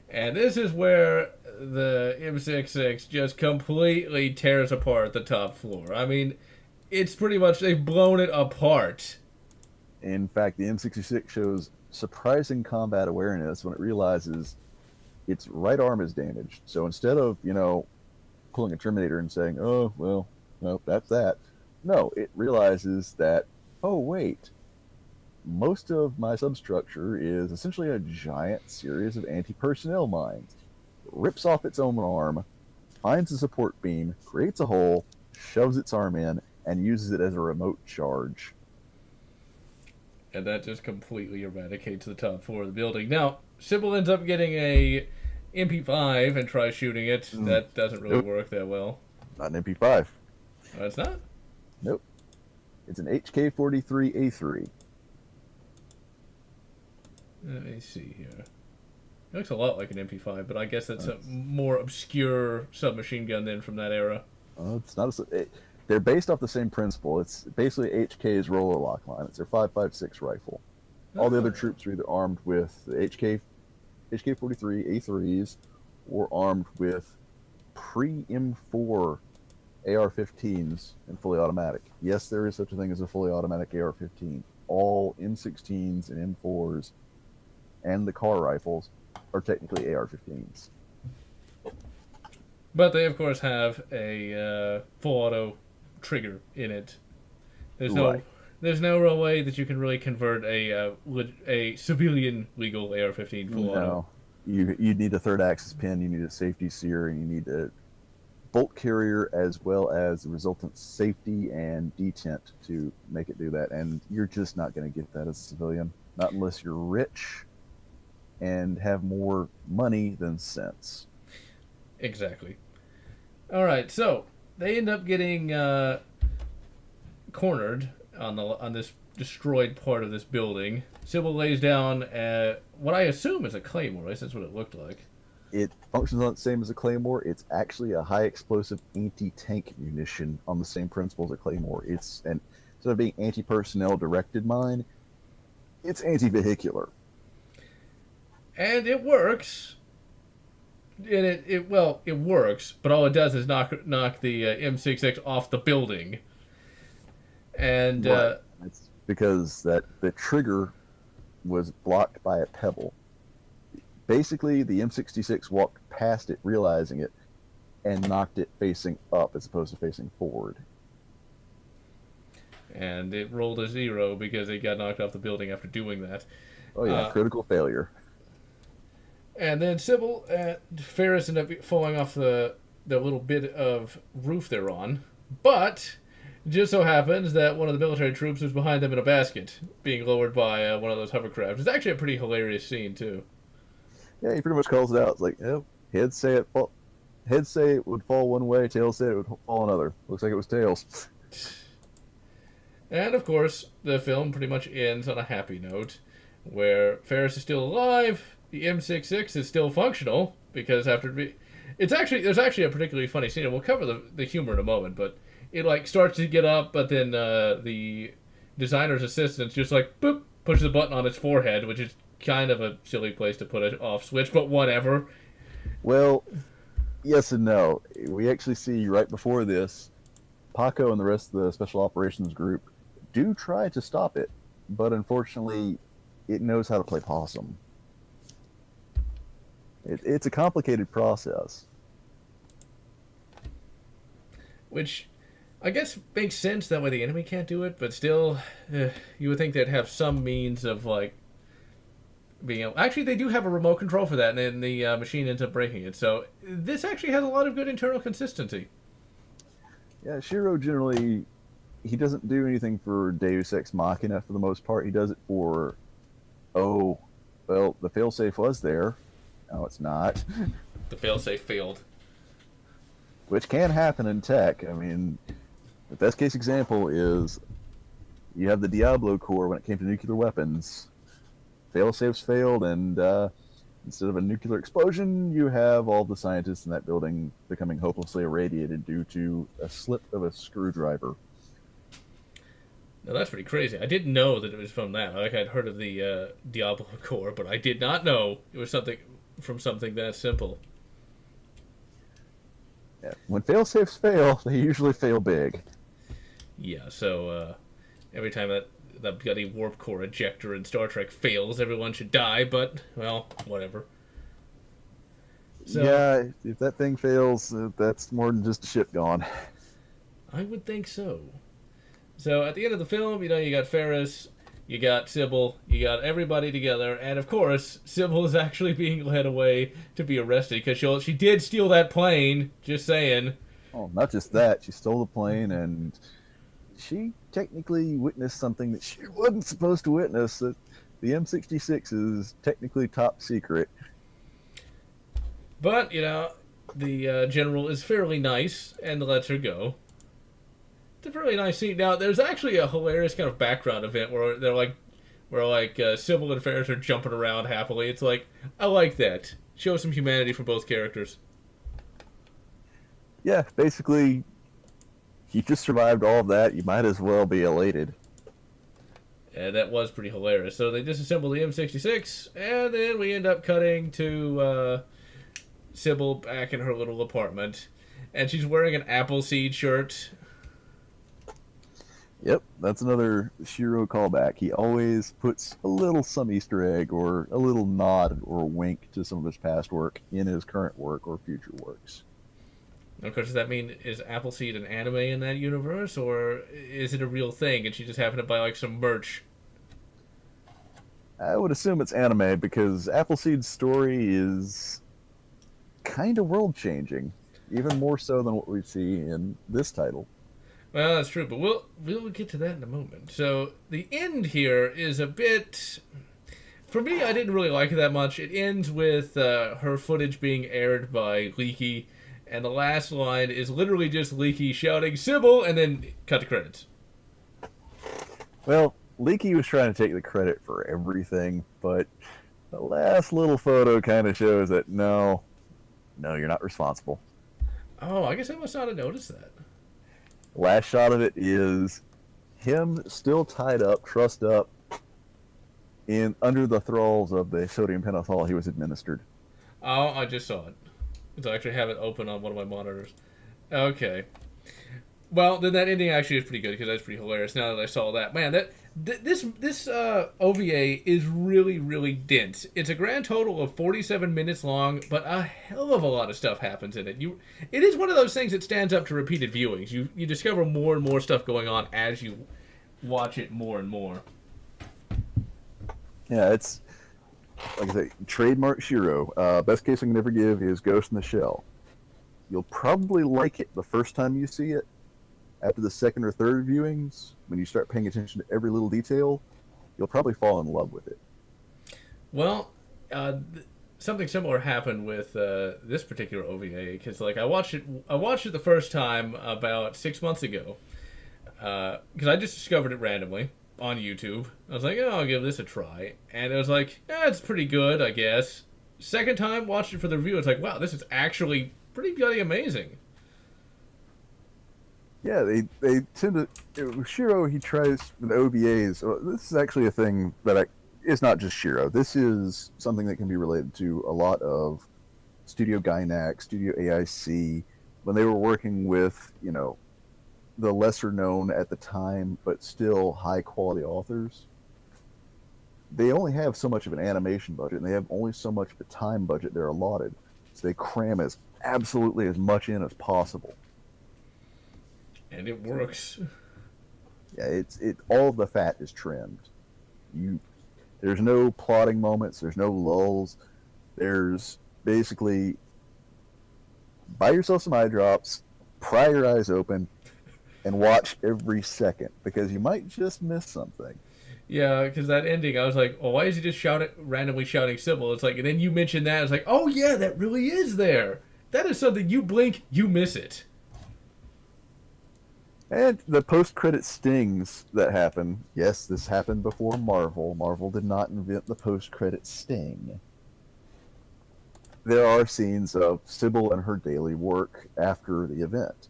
And this is where the M66 just completely tears apart the top floor. I mean, it's pretty much, they've blown it apart. In fact, the M66 shows surprising combat awareness when it realizes its right arm is damaged. So instead of, pulling a Terminator and saying, oh, well, no, that's that. No, it realizes that, oh, wait, most of my substructure is essentially a giant series of anti-personnel mines. It rips off its own arm, finds a support beam, creates a hole, shoves its arm in, and uses it as a remote charge. And that just completely eradicates the top floor of the building. Now, Sybil ends up getting a MP5 and tries shooting it. That doesn't really work that well. Not an MP5. Oh, it's not? Nope. It's an HK-43A3. Let me see here. It looks a lot like an MP5, but I guess that's a more obscure submachine gun than from that era. It's not they're based off the same principle. It's basically HK's roller lock line. It's their 5.56 rifle. All the other troops are either armed with the HK HK-43 A3s were armed with pre-M4 AR-15s and fully automatic. Yes, there is such a thing as a fully automatic AR-15. All M16s and M4s and the car rifles are technically AR-15s. But they, of course, have a full auto trigger in it. There's no, Right. there's no real way that you can really convert a civilian legal AR-15 full auto. No. You need a third axis pin, you need a safety sear, and you need a bolt carrier as well as the resultant safety and detent to make it do that. And you're just not going to get that as a civilian, not unless you're rich and have more money than sense. Exactly. All right, so they end up getting cornered on this destroyed part of this building. Sybil lays down what I assume is a claymore. At least that's what it looked like. It functions on the same as a claymore. It's actually a high explosive anti-tank munition on the same principle as a claymore. Instead of being anti-personnel directed mine, it's anti-vehicular. And it works. And it works, but all it does is knock the M-66 off the building. And Right. It's because the trigger was blocked by a pebble. Basically, the M-66 walked past it, realizing it, and knocked it facing up as opposed to facing forward. and it rolled a 0 because it got knocked off the building after doing that. Oh yeah, critical failure. And then Sybil and Ferris end up falling off the little bit of roof they're on. But it just so happens that one of the military troops was behind them in a basket, being lowered by one of those hovercrafts. It's actually a pretty hilarious scene, too. Yeah, he pretty much calls it out. It's like, heads say it would fall one way, tails say it would fall another. Looks like it was tails. And, of course, the film pretty much ends on a happy note, where Ferris is still alive, the M-66 is still functional, because there's actually a particularly funny scene, and we'll cover the humor in a moment, but it, starts to get up, but then the designer's assistant just, boop, pushes a button on its forehead, which is kind of a silly place to put an off switch, but whatever. Well, yes and no. We actually see right before this, Paco and the rest of the special operations group do try to stop it, but unfortunately, it knows how to play possum. It's a complicated process. Which I guess makes sense, that way the enemy can't do it, but still, you would think they'd have some means of, being able... Actually, they do have a remote control for that, and then the machine ends up breaking it, so this actually has a lot of good internal consistency. Yeah, Shiro generally, he doesn't do anything for Deus Ex Machina for the most part. He does it for, the failsafe was there. No, it's not. The failsafe failed. Which can happen in tech. I mean, the best case example is you have the Diablo Corps when it came to nuclear weapons. Failsafes failed, and instead of a nuclear explosion, you have all the scientists in that building becoming hopelessly irradiated due to a slip of a screwdriver. Now, that's pretty crazy. I didn't know that it was from that. I'd heard of the Diablo Corps, but I did not know it was something that simple. Yeah. When failsafes fail, they usually fail big. Yeah, so every time that bloody warp core ejector in Star Trek fails, everyone should die, but, well, whatever. So, yeah, if that thing fails, that's more than just a ship gone. I would think so. So at the end of the film, you got Ferris, you got Sybil, you got everybody together, and of course, Sybil is actually being led away to be arrested because she did steal that plane. Just saying. Oh, not just that, she stole the plane, and she technically witnessed something that she wasn't supposed to witness. That the M-66 is technically top secret. But the general is fairly nice and lets her go. It's a really nice scene. Now, there's actually a hilarious kind of background event where Sybil and Ferris are jumping around happily. It's like, I like that. Show some humanity from both characters. Yeah, basically, you just survived all of that. You might as well be elated. And that was pretty hilarious. So they disassemble the M-66, and then we end up cutting to Sybil back in her little apartment. And she's wearing an Appleseed shirt. Yep, that's another Shiro callback. He always puts a little some Easter egg or a little nod or wink to some of his past work in his current work or future works. Of course, does that mean is Appleseed an anime in that universe, or is it a real thing and she just happened to buy like some merch? I would assume it's anime because Appleseed's story is kind of world changing, even more so than what we see in this title. Well, that's true, but we'll get to that in a moment. So the end here is a bit. For me, I didn't really like it that much. It ends with her footage being aired by Leaky, and the last line is literally just Leaky shouting "Sybil" and then cut to credits. Well, Leaky was trying to take the credit for everything, but the last little photo kind of shows that no, you're not responsible. Oh, I guess I must not have noticed that. Last shot of it is him still tied up, trussed up, in under the thralls of the sodium pentothal he was administered. Oh, I just saw it. So I actually have it open on one of my monitors. Okay. Well, then that ending actually is pretty good because that's pretty hilarious. Now that I saw that, man, this OVA is really, really dense. It's a grand total of 47 minutes long, but a hell of a lot of stuff happens in it. It is one of those things that stands up to repeated viewings. You discover more and more stuff going on as you watch it more and more. Yeah, it's like I say, trademark Shiro. Best case I can ever give is Ghost in the Shell. You'll probably like it the first time you see it. After the second or third viewings, when you start paying attention to every little detail, you'll probably fall in love with it. Well, something similar happened with this particular OVA because, like, I watched it the first time about 6 months ago because I just discovered it randomly on YouTube. I was like, oh, I'll give this a try, and it was like, yeah, it's pretty good, I guess. Second time, watched it for the review. It's like, wow, this is actually pretty bloody amazing. Yeah, they tend to. Shiro, he tries with OVAs. Well, this is actually a thing that it's not just Shiro. This is something that can be related to a lot of Studio Gainax, Studio AIC, when they were working with, the lesser known at the time, but still high quality authors. They only have so much of an animation budget, and they have only so much of a time budget they're allotted. So they cram absolutely as much in as possible. And it works. Yeah, all of the fat is trimmed. There's no plotting moments. There's no lulls. There's basically buy yourself some eye drops, pry your eyes open, and watch every second because you might just miss something. Yeah, because that ending, I was like, oh, why is he just randomly shouting Sybil? It's like, and then you mentioned that, it's like, oh yeah, that really is there. That is something you blink, you miss it. And the post-credit stings that happen. Yes, this happened before Marvel. Marvel did not invent the post-credit sting. There are scenes of Sybil and her daily work after the event.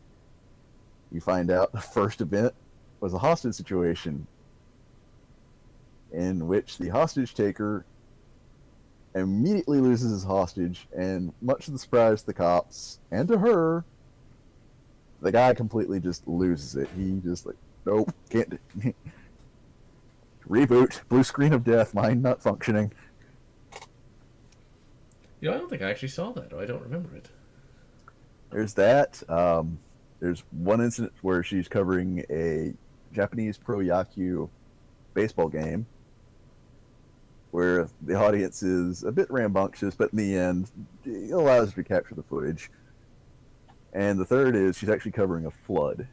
You find out the first event was a hostage situation in which the hostage taker immediately loses his hostage, and much to the surprise of the cops and to her, the guy completely just loses it. He just like, nope, can't. Reboot, blue screen of death, mind not functioning. I don't think I actually saw that, or I don't remember it. There's that. There's one incident where she's covering a Japanese pro Yaku baseball game where the audience is a bit rambunctious, but in the end, it allows her to capture the footage. And the third is she's actually covering a flood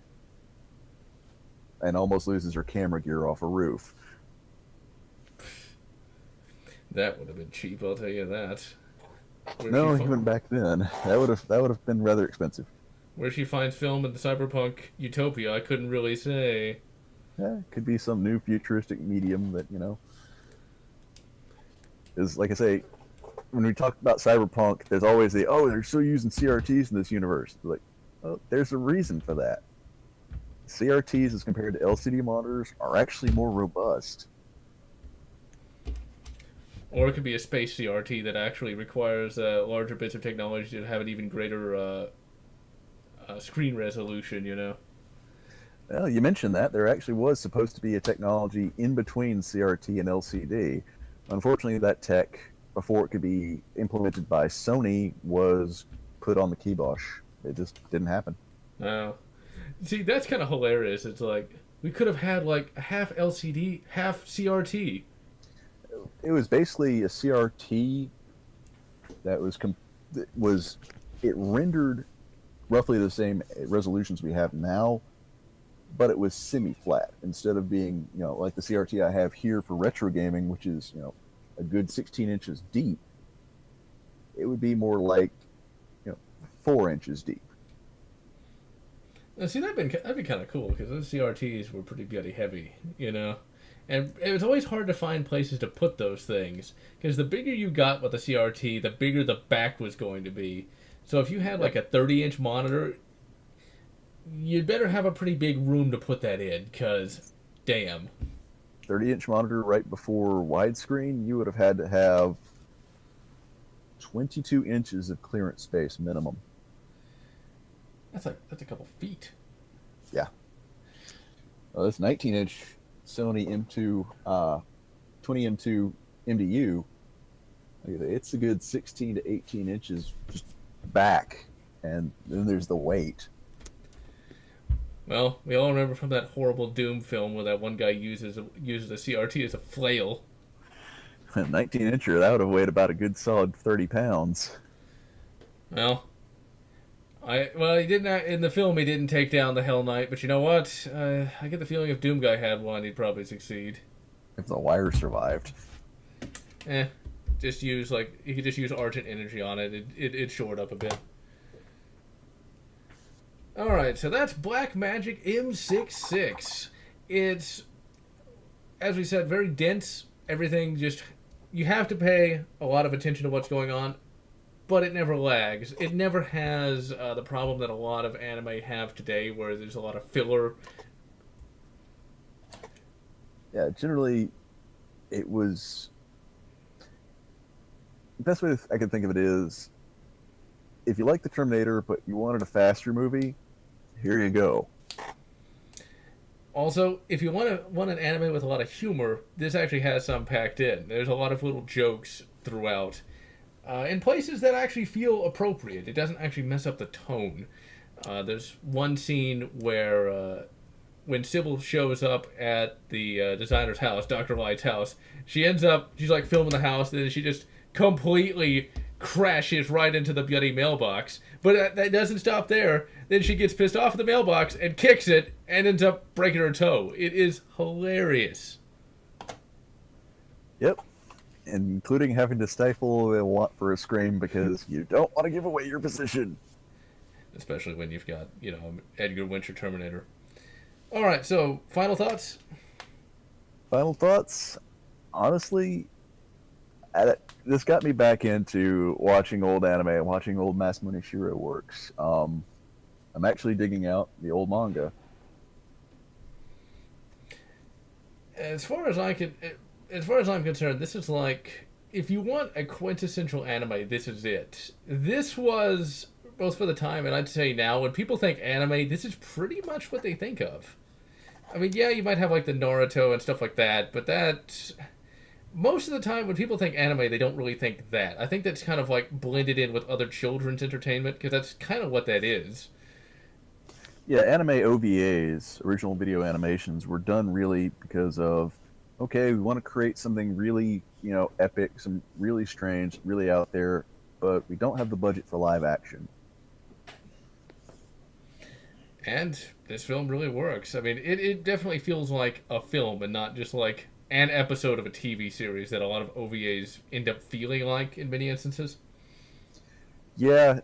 and almost loses her camera gear off a roof. That would have been cheap, I'll tell you that. No, even back then, that would have been rather expensive. Where she finds film in the cyberpunk utopia, I couldn't really say. Yeah, it could be some new futuristic medium that is, like I say, when we talk about cyberpunk, there's always they're still using CRTs in this universe. Like, oh, there's a reason for that. CRTs, as compared to LCD monitors, are actually more robust. Or it could be a space CRT that actually requires larger bits of technology to have an even greater screen resolution, you know? Well, you mentioned that there actually was supposed to be a technology in between CRT and LCD. Unfortunately, that tech, before it could be implemented by Sony, was put on the kibosh. It just didn't happen. Oh. See, that's kind of hilarious. It's like, we could have had like half LCD, half CRT. It was basically a CRT that was it rendered roughly the same resolutions we have now, but it was semi-flat instead of being, like the CRT I have here for retro gaming, which is, a good 16 inches deep. It would be more like, 4 inches deep. Now, see, that'd be kind of cool because those CRTs were pretty bloody heavy, you know? And it was always hard to find places to put those things because the bigger you got with the CRT, the bigger the back was going to be. So if you had like a 30-inch monitor, you'd better have a pretty big room to put that in because, damn. 30-inch monitor right before widescreen, you would have had to have 22 inches of clearance space minimum. That's a couple feet. Yeah. Well, this 19-inch Sony M2 20M2 MDU, it's a good 16 to 18 inches just back, and then there's the weight. Well, we all remember from that horrible Doom film where that one guy uses a CRT as a flail. 19-incher, that would have weighed about a good solid 30 pounds. Well, he didn't in the film. He didn't take down the Hell Knight, but you know what? I get the feeling if Doom Guy had one, he'd probably succeed. If the wire survived. Just use he could just use Argent energy on it. It'd shore it up a bit. All right, so that's Black Magic M-66. It's, as we said, very dense. Everything just you have to pay a lot of attention to what's going on. But it never lags. It never has the problem that a lot of anime have today, where there's a lot of filler. Yeah, generally, it was... The best way I can think of it is, if you like the Terminator, but you wanted a faster movie, here you go. Also, if you want an anime with a lot of humor, this actually has some packed in. There's a lot of little jokes throughout. In places that actually feel appropriate. It doesn't actually mess up the tone. There's one scene where when Sybil shows up at the designer's house, Dr. Light's house, she's like filming the house, and then she just completely crashes right into the bloody mailbox. But that doesn't stop there. Then she gets pissed off at the mailbox and kicks it and ends up breaking her toe. It is hilarious. Yep. Including having to stifle a want for a scream because you don't want to give away your position. Especially when you've got, Edgar Winter Terminator. All right, so final thoughts? Final thoughts? Honestly, this got me back into watching old anime and watching old Masamune Shirow works. I'm actually digging out the old manga. As far as I'm concerned, this is like, if you want a quintessential anime, this is it. This was, both for the time and I'd say now, when people think anime, this is pretty much what they think of. I mean, yeah, you might have like the Naruto and stuff like that, but most of the time when people think anime, they don't really think that. I think that's kind of like blended in with other children's entertainment, because that's kind of what that is. Yeah, anime OVAs, original video animations, were done really because of, okay, we want to create something really, epic, some really strange, really out there, but we don't have the budget for live action. And this film really works. I mean, it definitely feels like a film and not just like an episode of a TV series that a lot of OVAs end up feeling like in many instances. Yeah,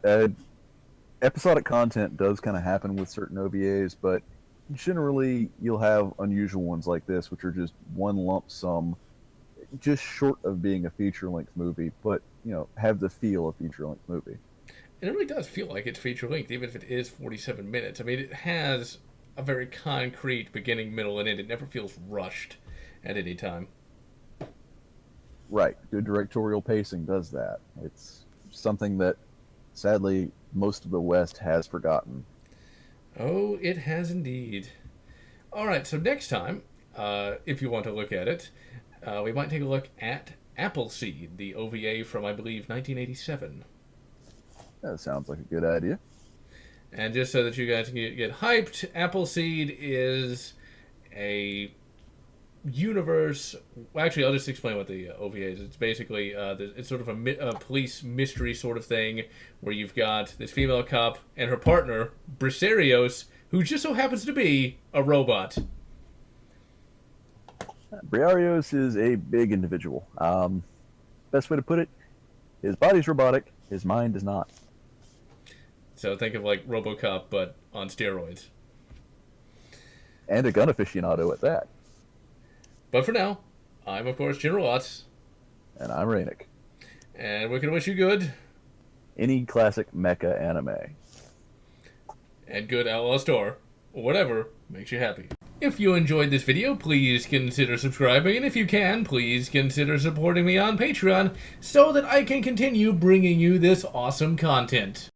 episodic content does kind of happen with certain OVAs, but generally you'll have unusual ones like this, which are just one lump sum, just short of being a feature-length movie, but, have the feel of feature-length movie. And it really does feel like it's feature-length, even if it is 47 minutes. I mean, it has a very concrete beginning, middle, and end. It never feels rushed at any time. Right. Good directorial pacing does that. It's something that, sadly, most of the West has forgotten. Oh, it has indeed. All right, so next time, if you want to look at it, we might take a look at Appleseed, the OVA from, I believe, 1987. That sounds like a good idea. And just so that you guys can get hyped, Appleseed is a universe. Well, actually, I'll just explain what the OVA is. It's basically it's sort of a police mystery sort of thing where you've got this female cop and her partner Bracerios, who just so happens to be a robot. Briarios is a big individual. Best way to put it, his body's robotic, his mind is not. So think of like RoboCop, but on steroids. And a gun aficionado at that. But for now, I'm of course Generallotz, And I'm Reignick. and we're gonna wish you good Any classic mecha anime. and good Outlaw Store, or whatever makes you happy. If you enjoyed this video, please consider subscribing, and if you can, please consider supporting me on Patreon so that I can continue bringing you this awesome content.